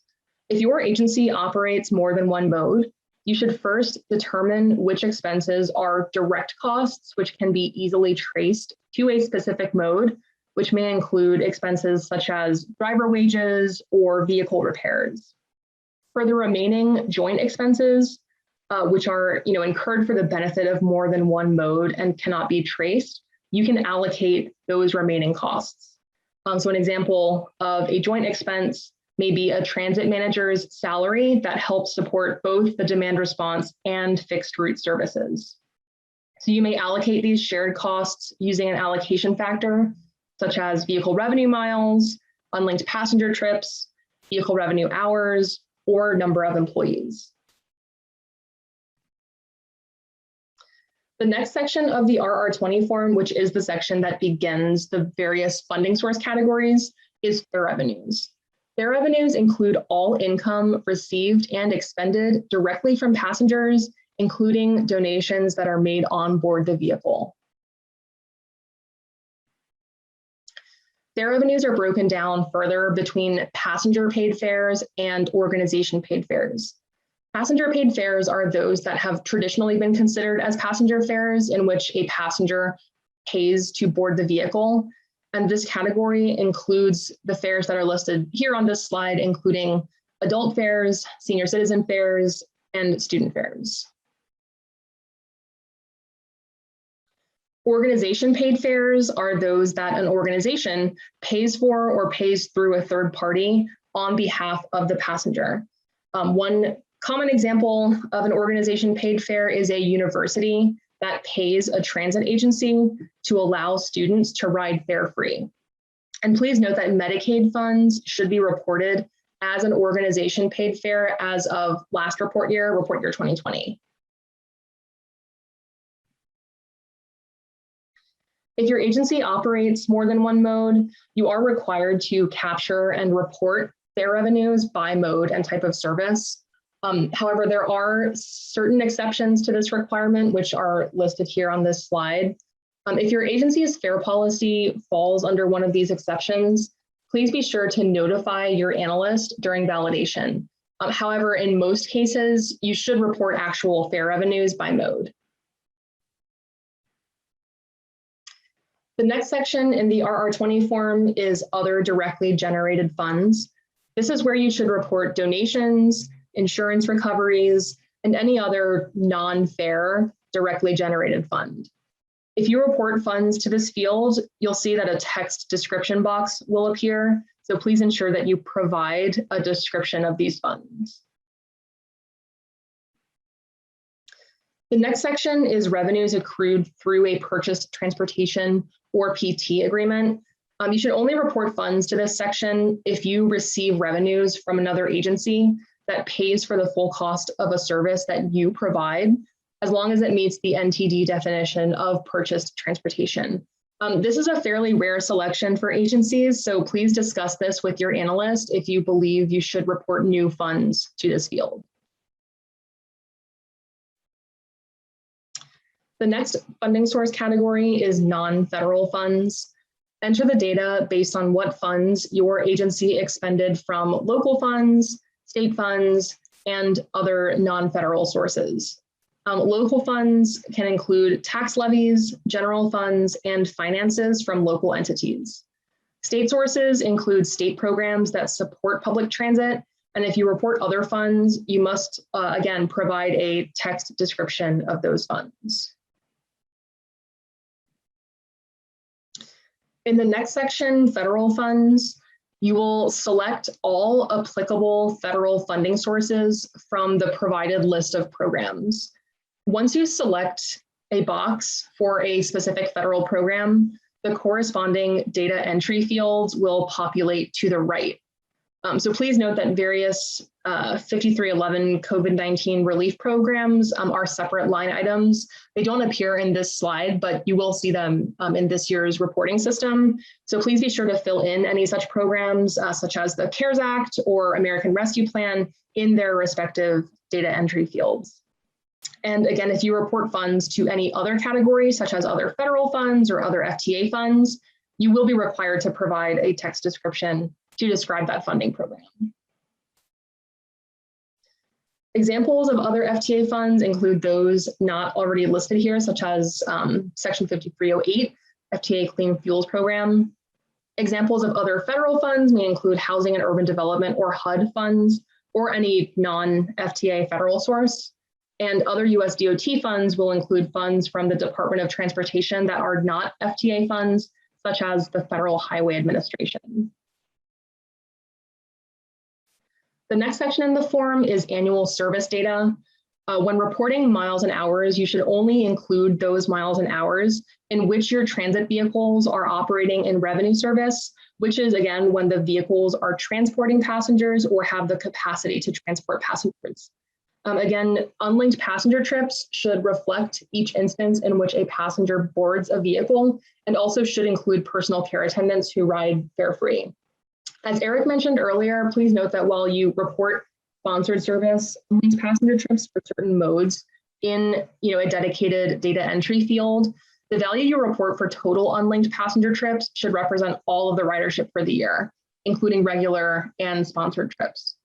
Speaker 3: If your agency operates more than one mode, you should first determine which expenses are direct costs, which can be easily traced to a specific mode, which may include expenses such as driver wages or vehicle repairs. For the remaining joint expenses, which are incurred for the benefit of more than one mode and cannot be traced, you can allocate those remaining costs. So an example of a joint expense may be a transit manager's salary that helps support both the demand response and fixed route services. So you may allocate these shared costs using an allocation factor, such as vehicle revenue miles, unlinked passenger trips, vehicle revenue hours, or number of employees. The next section of the RR20 form, which is the section that begins the various funding source categories, is fare revenues. Fare revenues include all income received and expended directly from passengers, including donations that are made on board the vehicle. Fare revenues are broken down further between passenger paid fares and organization paid fares. Passenger paid fares are those that have traditionally been considered as passenger fares, in which a passenger pays to board the vehicle. And this category includes the fares that are listed here on this slide, including adult fares, senior citizen fares, and student fares. Organization paid fares are those that an organization pays for or pays through a third party on behalf of the passenger. One common example of an organization paid fare is a university that pays a transit agency to allow students to ride fare free. And please note that Medicaid funds should be reported as an organization paid fare as of last report year 2020. If your agency operates more than one mode, you are required to capture and report fare revenues by mode and type of service. However, there are certain exceptions to this requirement, which are listed here on this slide. If your agency's fare policy falls under one of these exceptions, please be sure to notify your analyst during validation. However, in most cases, you should report actual fare revenues by mode. The next section in the RR20 form is other directly generated funds. This is where you should report donations, insurance recoveries, and any other non-fare directly generated fund. If you report funds to this field, you'll see that a text description box will appear. So please ensure that you provide a description of these funds. The next section is revenues accrued through a purchased transportation or PT agreement. You should only report funds to this section if you receive revenues from another agency that pays for the full cost of a service that you provide, as long as it meets the NTD definition of purchased transportation. This is a fairly rare selection for agencies, so please discuss this with your analyst if you believe you should report new funds to this field. The next funding source category is non-federal funds. Enter the data based on what funds your agency expended from local funds, state funds, and other non-federal sources. Local funds can include tax levies, general funds, and finances from local entities. State sources include state programs that support public transit, and if you report other funds, you must, again, provide a text description of those funds. In the next section, federal funds, you will select all applicable federal funding sources from the provided list of programs. Once you select a box for a specific federal program, the corresponding data entry fields will populate to the right. So please note that various 5311 COVID-19 relief programs are separate line items. They don't appear in this slide, but you will see them in this year's reporting system. So please be sure to fill in any such programs, such as the CARES Act or American Rescue Plan, in their respective data entry fields. And again, if you report funds to any other category, such as other federal funds or other FTA funds, you will be required to provide a text description to describe that funding program. Examples of other FTA funds include those not already listed here, such as Section 5308, FTA Clean Fuels Program. Examples of other federal funds may include Housing and Urban Development or HUD funds, or any non-FTA federal source. And other US DOT funds will include funds from the Department of Transportation that are not FTA funds, such as the Federal Highway Administration. The next section in the form is annual service data. When reporting miles and hours, you should only include those miles and hours in which your transit vehicles are operating in revenue service, which is, again, when the vehicles are transporting passengers or have the capacity to transport passengers. Again, unlinked passenger trips should reflect each instance in which a passenger boards a vehicle, and also should include personal care attendants who ride fare-free. As Eric mentioned earlier, please note that while you report sponsored service, unlinked passenger trips for certain modes in a dedicated data entry field, the value you report for total unlinked passenger trips should represent all of the ridership for the year, including regular and sponsored trips.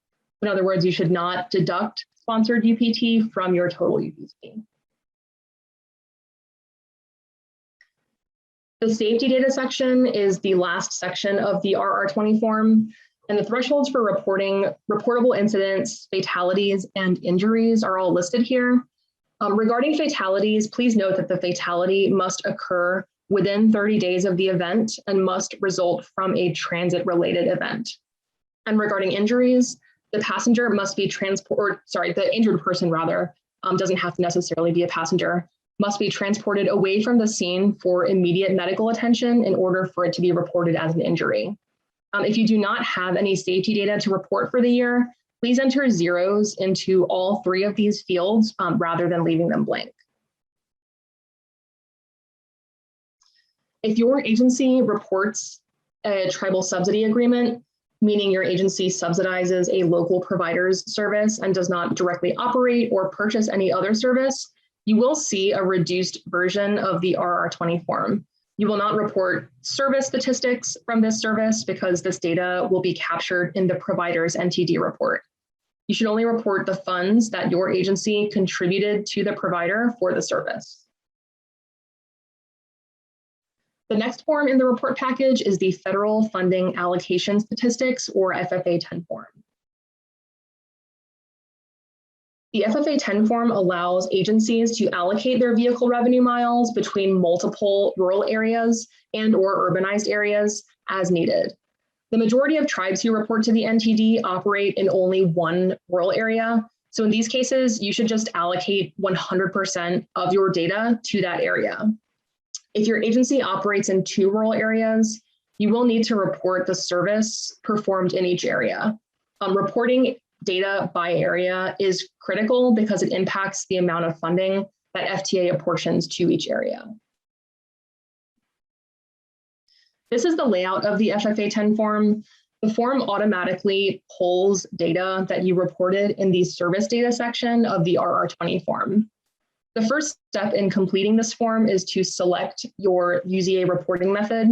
Speaker 3: In other words, you should not deduct sponsored UPT from your total UPT. The safety data section is the last section of the RR20 form, and the thresholds for reporting reportable incidents, fatalities, and injuries are all listed here. Regarding fatalities, please note that the fatality must occur within 30 days of the event and must result from a transit-related event. And regarding injuries, the passenger must be the injured person rather, doesn't have to necessarily be a passenger, must be transported away from the scene for immediate medical attention in order for it to be reported as an injury. If you do not have any safety data to report for the year, please enter zeros into all three of these fields rather than leaving them blank. If your agency reports a tribal subsidy agreement, meaning your agency subsidizes a local provider's service and does not directly operate or purchase any other service, you will see a reduced version of the RR20 form. You will not report service statistics from this service because this data will be captured in the provider's NTD report. You should only report the funds that your agency contributed to the provider for the service. The next form in the report package is the Federal Funding Allocation Statistics, or FFA-10 form. The FFA-10 form allows agencies to allocate their vehicle revenue miles between multiple rural areas and/or urbanized areas as needed. The majority of tribes who report to the NTD operate in only one rural area. So in these cases, you should just allocate 100% of your data to that area. If your agency operates in 2 rural areas, you will need to report the service performed in each area. Reporting data by area is critical because it impacts the amount of funding that FTA apportions to each area. This is the layout of the FFA-10 form. The form automatically pulls data that you reported in the service data section of the RR20 form. The first step in completing this form is to select your UZA reporting method.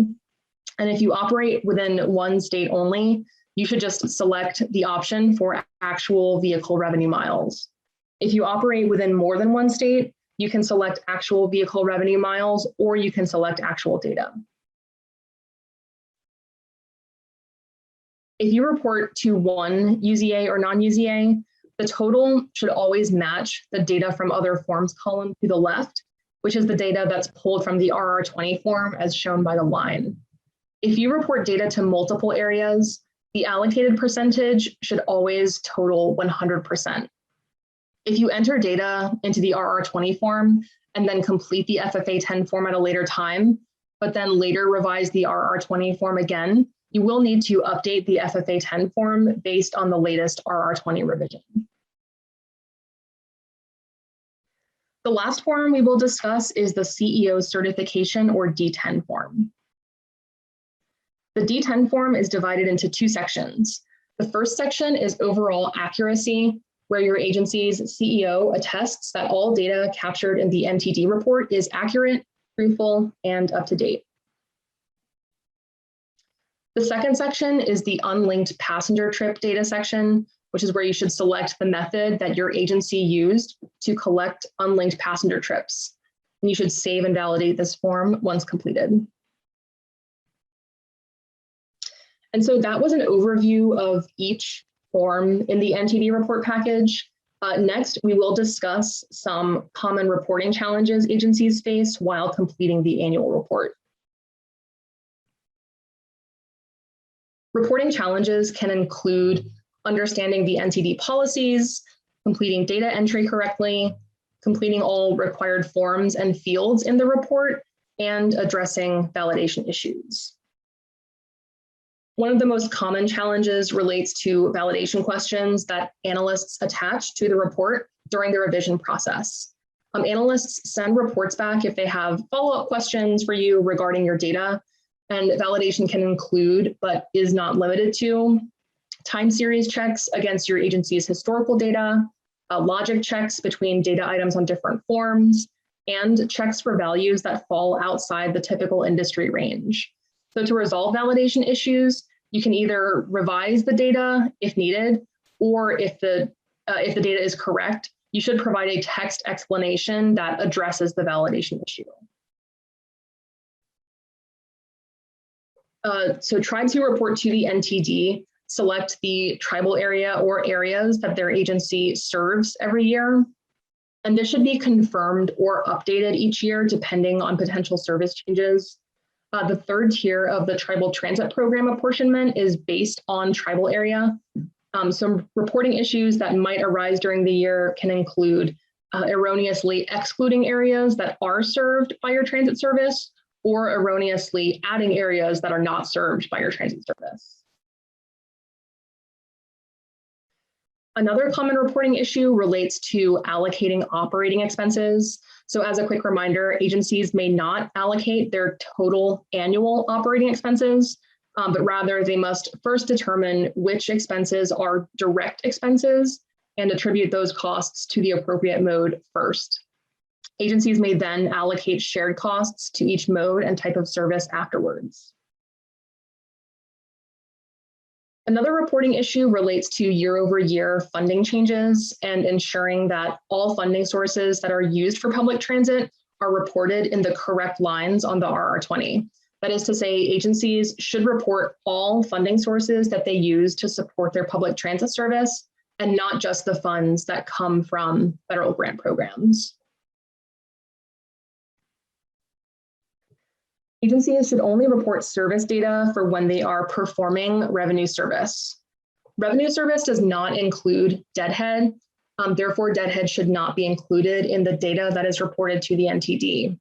Speaker 3: And if you operate within one state only, you should just select the option for actual vehicle revenue miles. If you operate within more than one state, you can select actual vehicle revenue miles, or you can select actual data. If you report to one UZA or non-UZA, the total should always match the data from other forms column to the left, which is the data that's pulled from the RR20 form as shown by the line. If you report data to multiple areas, the allocated percentage should always total 100%. If you enter data into the RR20 form and then complete the FFA-10 form at a later time, but then later revise the RR20 form again, you will need to update the FFA-10 form based on the latest RR20 revision. The last form we will discuss is the CEO certification, or D10 form. The D10 form is divided into 2 sections. The first section is overall accuracy, where your agency's CEO attests that all data captured in the NTD report is accurate, truthful, and up to date. The second section is the unlinked passenger trip data section, which is where you should select the method that your agency used to collect unlinked passenger trips. And you should save and validate this form once completed. And so that was an overview of each form in the NTD report package. Next, we will discuss some common reporting challenges agencies face while completing the annual report. Reporting challenges can include understanding the NTD policies, completing data entry correctly, completing all required forms and fields in the report, and addressing validation issues. One of the most common challenges relates to validation questions that analysts attach to the report during the revision process. Analysts send reports back if they have follow-up questions for you regarding your data, and validation can include, but is not limited to, time series checks against your agency's historical data, logic checks between data items on different forms, and checks for values that fall outside the typical industry range. So to resolve validation issues, you can either revise the data if needed, or if the data is correct, you should provide a text explanation that addresses the validation issue. So tribes who report to the NTD select the tribal area or areas that their agency serves every year. And this should be confirmed or updated each year depending on potential service changes. The third tier of the tribal transit program apportionment is based on tribal area. Some reporting issues that might arise during the year can include erroneously excluding areas that are served by your transit service, or erroneously adding areas that are not served by your transit service. Another common reporting issue relates to allocating operating expenses. So as a quick reminder, agencies may not allocate their total annual operating expenses, but rather they must first determine which expenses are direct expenses and attribute those costs to the appropriate mode first. Agencies may then allocate shared costs to each mode and type of service afterwards. Another reporting issue relates to year-over-year funding changes and ensuring that all funding sources that are used for public transit are reported in the correct lines on the RR20. That is to say, agencies should report all funding sources that they use to support their public transit service and not just the funds that come from federal grant programs. Agencies should only report service data for when they are performing revenue service. Revenue service does not include deadhead, therefore deadhead should not be included in the data that is reported to the NTD.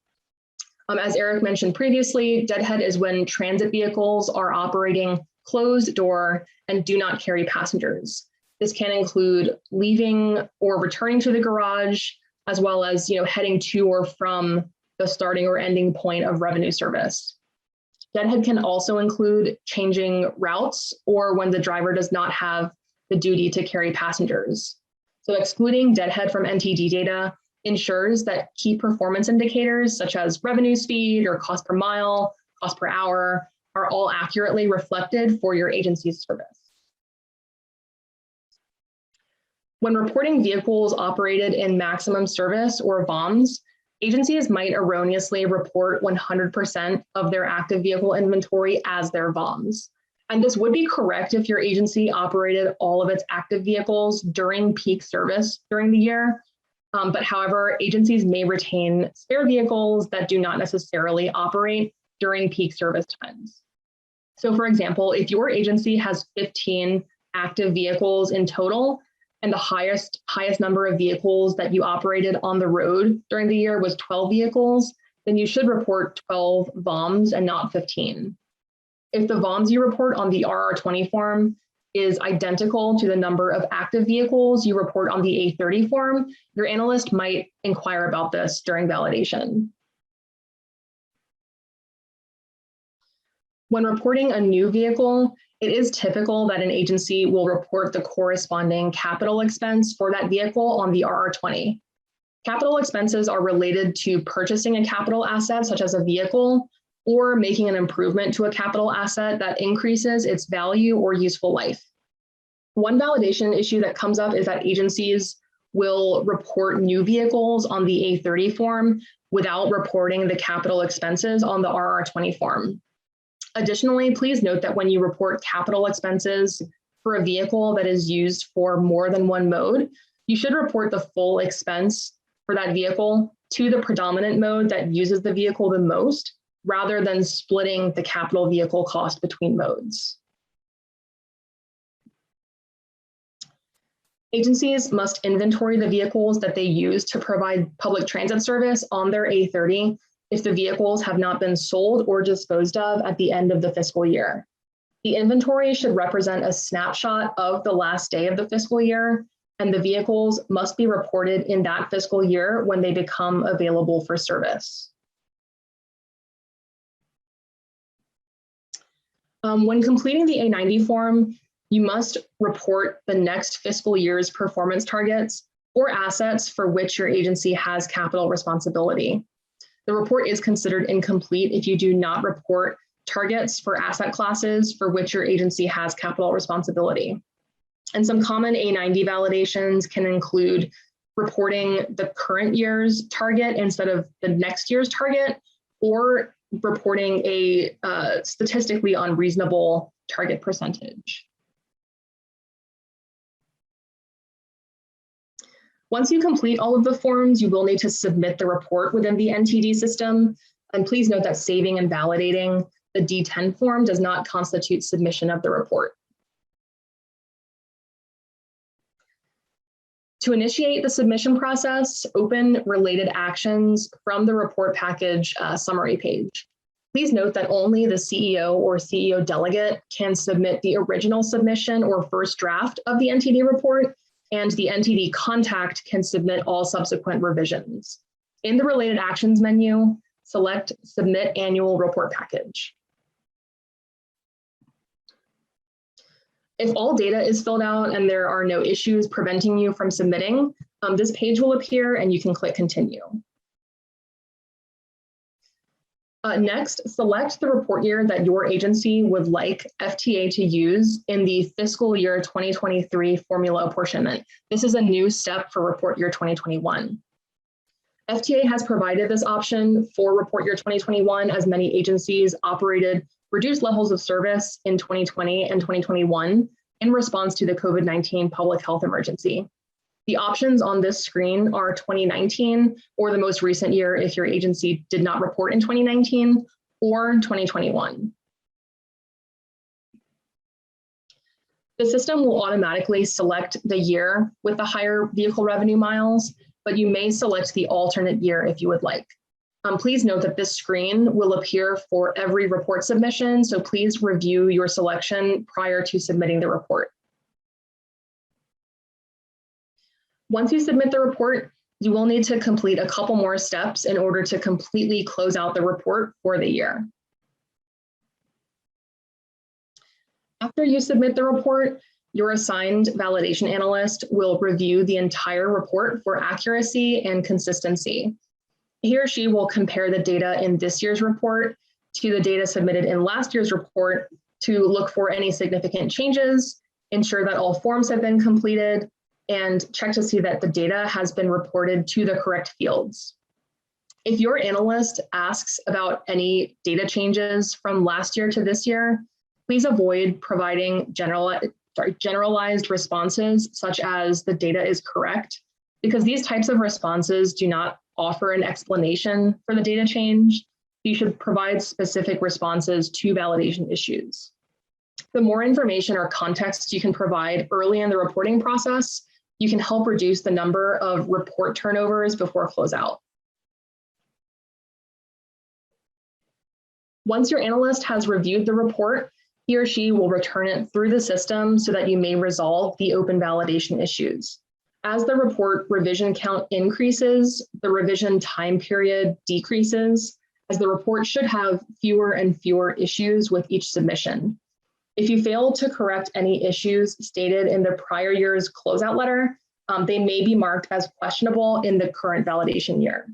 Speaker 3: As Eric mentioned previously, deadhead is when transit vehicles are operating closed door and do not carry passengers. This can include leaving or returning to the garage, as well as heading to or from the starting or ending point of revenue service. Deadhead can also include changing routes or when the driver does not have the duty to carry passengers. So excluding deadhead from NTD data ensures that key performance indicators such as revenue speed or cost per mile, cost per hour are all accurately reflected for your agency's service. When reporting vehicles operated in maximum service or VOMs, agencies might erroneously report 100% of their active vehicle inventory as their VOMs. And this would be correct if your agency operated all of its active vehicles during peak service during the year. But however, agencies may retain spare vehicles that do not necessarily operate during peak service times. So for example, if your agency has 15 active vehicles in total, and the highest number of vehicles that you operated on the road during the year was 12 vehicles, then you should report 12 VOMs and not 15. If the VOMs you report on the RR20 form is identical to the number of active vehicles you report on the A30 form, your analyst might inquire about this during validation. When reporting a new vehicle, it is typical that an agency will report the corresponding capital expense for that vehicle on the RR20. Capital expenses are related to purchasing a capital asset, such as a vehicle, or making an improvement to a capital asset that increases its value or useful life. One validation issue that comes up is that agencies will report new vehicles on the A30 form without reporting the capital expenses on the RR20 form. Additionally, please note that when you report capital expenses for a vehicle that is used for more than one mode, you should report the full expense for that vehicle to the predominant mode that uses the vehicle the most, rather than splitting the capital vehicle cost between modes. Agencies must inventory the vehicles that they use to provide public transit service on their A30 if the vehicles have not been sold or disposed of at the end of the fiscal year. The inventory should represent a snapshot of the last day of the fiscal year, and the vehicles must be reported in that fiscal year when they become available for service. When completing the A90 form, you must report the next fiscal year's performance targets or assets for which your agency has capital responsibility. The report is considered incomplete if you do not report targets for asset classes for which your agency has capital responsibility. And some common A90 validations can include reporting the current year's target instead of the next year's target, or reporting a statistically unreasonable target percentage. Once you complete all of the forms, you will need to submit the report within the NTD system. And please note that saving and validating the D10 form does not constitute submission of the report. To initiate the submission process, open related actions from the report package summary page. Please note that only the CEO or CEO delegate can submit the original submission or first draft of the NTD report. and the NTD contact can submit all subsequent revisions. In the related actions menu, select Submit Annual Report Package. If all data is filled out and there are no issues preventing you from submitting, this page will appear and you can click Continue. Next, select the report year that your agency would like FTA to use in the fiscal year 2023 formula apportionment. This is a new step for report year 2021. FTA has provided this option for report year 2021 as many agencies operated reduced levels of service in 2020 and 2021 in response to the COVID-19 public health emergency. The options on this screen are 2019 or the most recent year if your agency did not report in 2019 or 2021. The system will automatically select the year with the higher vehicle revenue miles, but you may select the alternate year if you would like. Please note that this screen will appear for every report submission, so please review your selection prior to submitting the report. Once you submit the report, you will need to complete a couple more steps in order to completely close out the report for the year. After you submit the report, your assigned validation analyst will review the entire report for accuracy and consistency. He or she will compare the data in this year's report to the data submitted in last year's report to look for any significant changes, ensure that all forms have been completed, and check to see that the data has been reported to the correct fields. If your analyst asks about any data changes from last year to this year, please avoid providing generalized responses such as the data is correct, because these types of responses do not offer an explanation for the data change. You should provide specific responses to validation issues. The more information or context you can provide early in the reporting process, you can help reduce the number of report turnovers before closeout. Once your analyst has reviewed the report, he or she will return it through the system so that you may resolve the open validation issues. As the report revision count increases, the revision time period decreases, as the report should have fewer and fewer issues with each submission. If you fail to correct any issues stated in the prior year's closeout letter, they may be marked as questionable in the current validation year.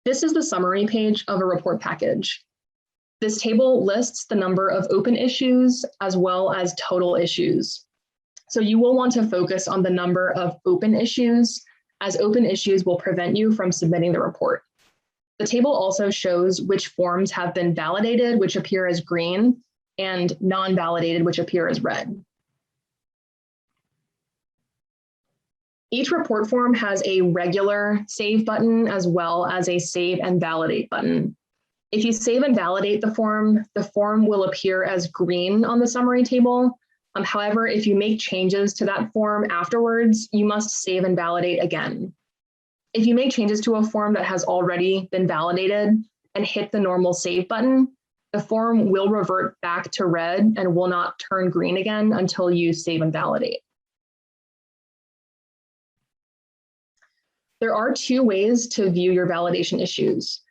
Speaker 3: This is the summary page of a report package. This table lists the number of open issues as well as total issues. So you will want to focus on the number of open issues, as open issues will prevent you from submitting the report. The table also shows which forms have been validated, which appear as green, and non-validated, which appear as red. Each report form has a regular save button as well as a save and validate button. If you save and validate the form will appear as green on the summary table. However, if you make changes to that form afterwards, you must save and validate again. If you make changes to a form that has already been validated and hit the normal save button, the form will revert back to red and will not turn green again until you save and validate. There are two ways to view your validation issues.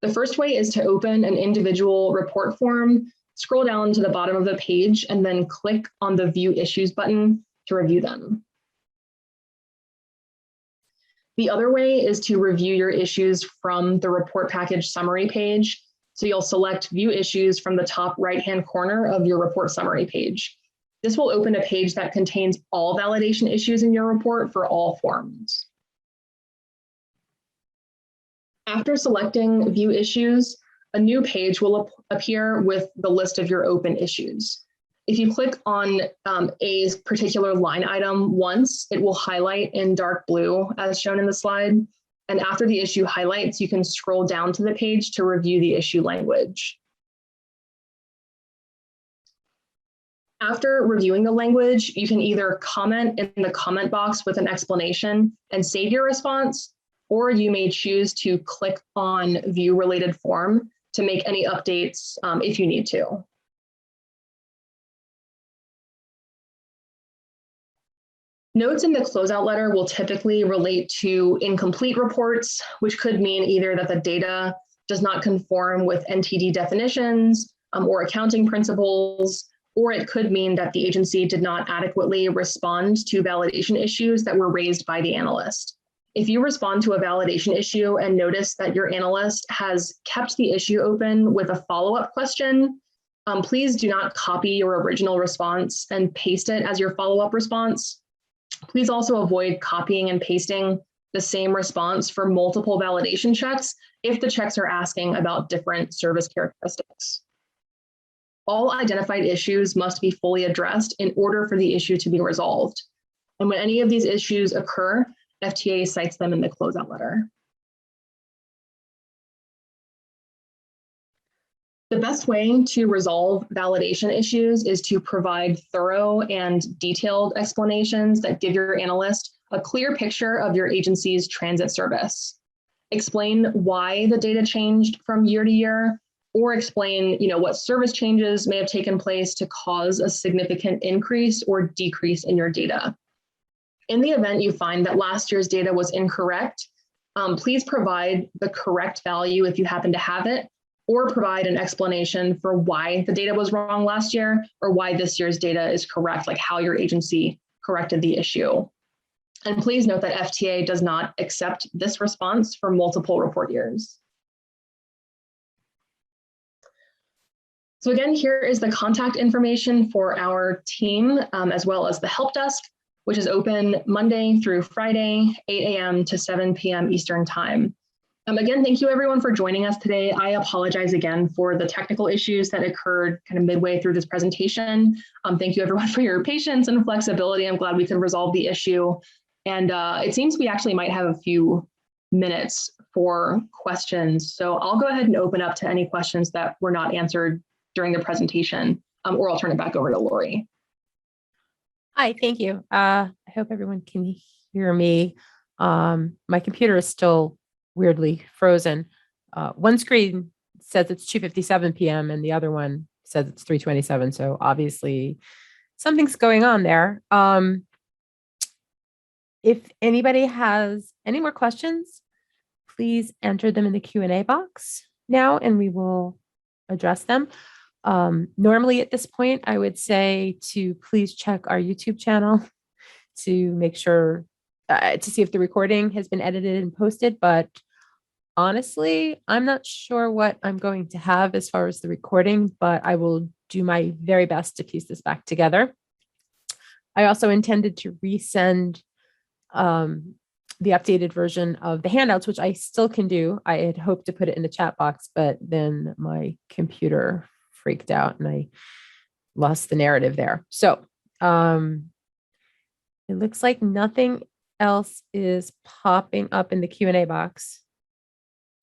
Speaker 3: The first way is to open an individual report form, scroll down to the bottom of the page, and then click on the View Issues button to review them. The other way is to review your issues from the report package summary page. So you'll select View Issues from the top right-hand corner of your report summary page. This will open a page that contains all validation issues in your report for all forms. After selecting View Issues, a new page will appear with the list of your open issues. If you click on a particular line item once, it will highlight in dark blue as shown in the slide. And after the issue highlights, you can scroll down to the page to review the issue language. After reviewing the language, you can either comment in the comment box with an explanation and save your response, or you may choose to click on View Related Form to make any updates if you need to. Notes in the closeout letter will typically relate to incomplete reports, which could mean either that the data does not conform with NTD definitions or accounting principles, or it could mean that the agency did not adequately respond to validation issues that were raised by the analyst. If you respond to a validation issue and notice that your analyst has kept the issue open with a follow-up question, please do not copy your original response and paste it as your follow-up response. Please also avoid copying and pasting the same response for multiple validation checks if the checks are asking about different service characteristics. All identified issues must be fully addressed in order for the issue to be resolved. And when any of these issues occur, FTA cites them in the closeout letter. The best way to resolve validation issues is to provide thorough and detailed explanations that give your analyst a clear picture of your agency's transit service. Explain why the data changed from year to year, or explain, what service changes may have taken place to cause a significant increase or decrease in your data. In the event you find that last year's data was incorrect, please provide the correct value if you happen to have it, or provide an explanation for why the data was wrong last year or why this year's data is correct, like how your agency corrected the issue. And please note that FTA does not accept this response for multiple report years. So again, here is the contact information for our team, as well as the help desk, which is open Monday through Friday, 8 a.m. to 7 p.m. Eastern time. Again, thank you everyone for joining us today. I apologize again for the technical issues that occurred kind of midway through this presentation. Thank you everyone for your patience and flexibility. I'm glad we could resolve the issue. And it seems we actually might have a few minutes for questions. So I'll go ahead and open up to any questions that were not answered during the presentation, or I'll turn it back over to Lori.
Speaker 4: Hi, thank you. I hope everyone can hear me. My computer is still weirdly frozen. One screen says it's 2:57 p.m. and the other one says it's 3:27. So obviously something's going on there. If anybody has any more questions, please enter them in the Q&A box now and we will address them. Normally at this point, I would say to please check our YouTube channel to make sure to see if the recording has been edited and posted, but honestly, I'm not sure what I'm going to have as far as the recording, but I will do my very best to piece this back together. I also intended to resend the updated version of the handouts, which I still can do. I had hoped to put it in the chat box, but then my computer freaked out and I lost the narrative there. So it looks like nothing else is popping up in the Q&A box.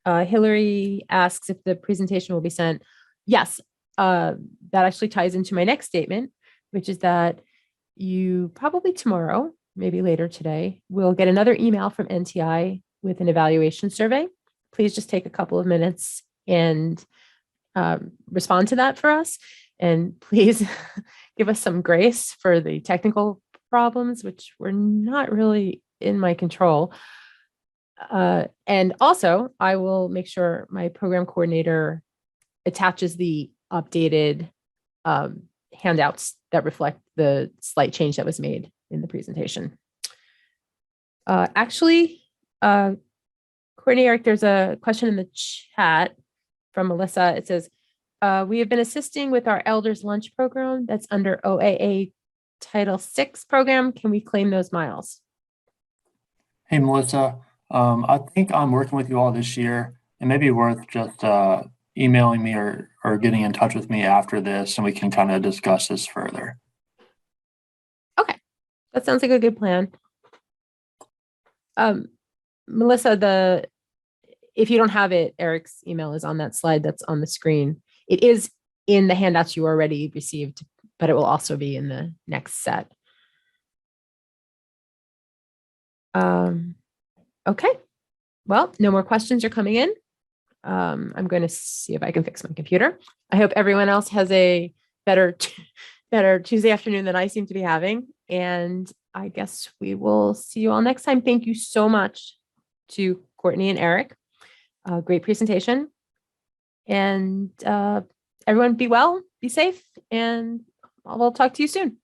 Speaker 4: Hillary asks if the presentation will be sent. Yes, that actually ties into my next statement, which is that you probably tomorrow, maybe later today, will get another email from NTI with an evaluation survey. Please just take a couple of minutes and respond to that for us. And please give us some grace for the technical problems, which were not really in my control. And also, I will make sure my program coordinator attaches the updated handouts that reflect the slight change that was made in the presentation. Actually, Courtney, Eric, there's a question in the chat from Melissa. It says, we have been assisting with our elders lunch program that's under OAA Title VI program. Can we claim those miles?
Speaker 2: Hey, Melissa. I think I'm working with you all this year. It may be worth just emailing me or getting in touch with me after this, and we can kind of discuss this further.
Speaker 4: Okay, that sounds like a good plan. Melissa, if you don't have it, Eric's email is on that slide that's on the screen. It is in the handouts you already received, but it will also be in the next set. Okay, well, no more questions are coming in. I'm going to see if I can fix my computer. I hope everyone else has a better Tuesday afternoon than I seem to be having. And I guess we will see you all next time. Thank you so much to Courtney and Eric. Great presentation. And everyone be well, be safe, and we'll talk to you soon.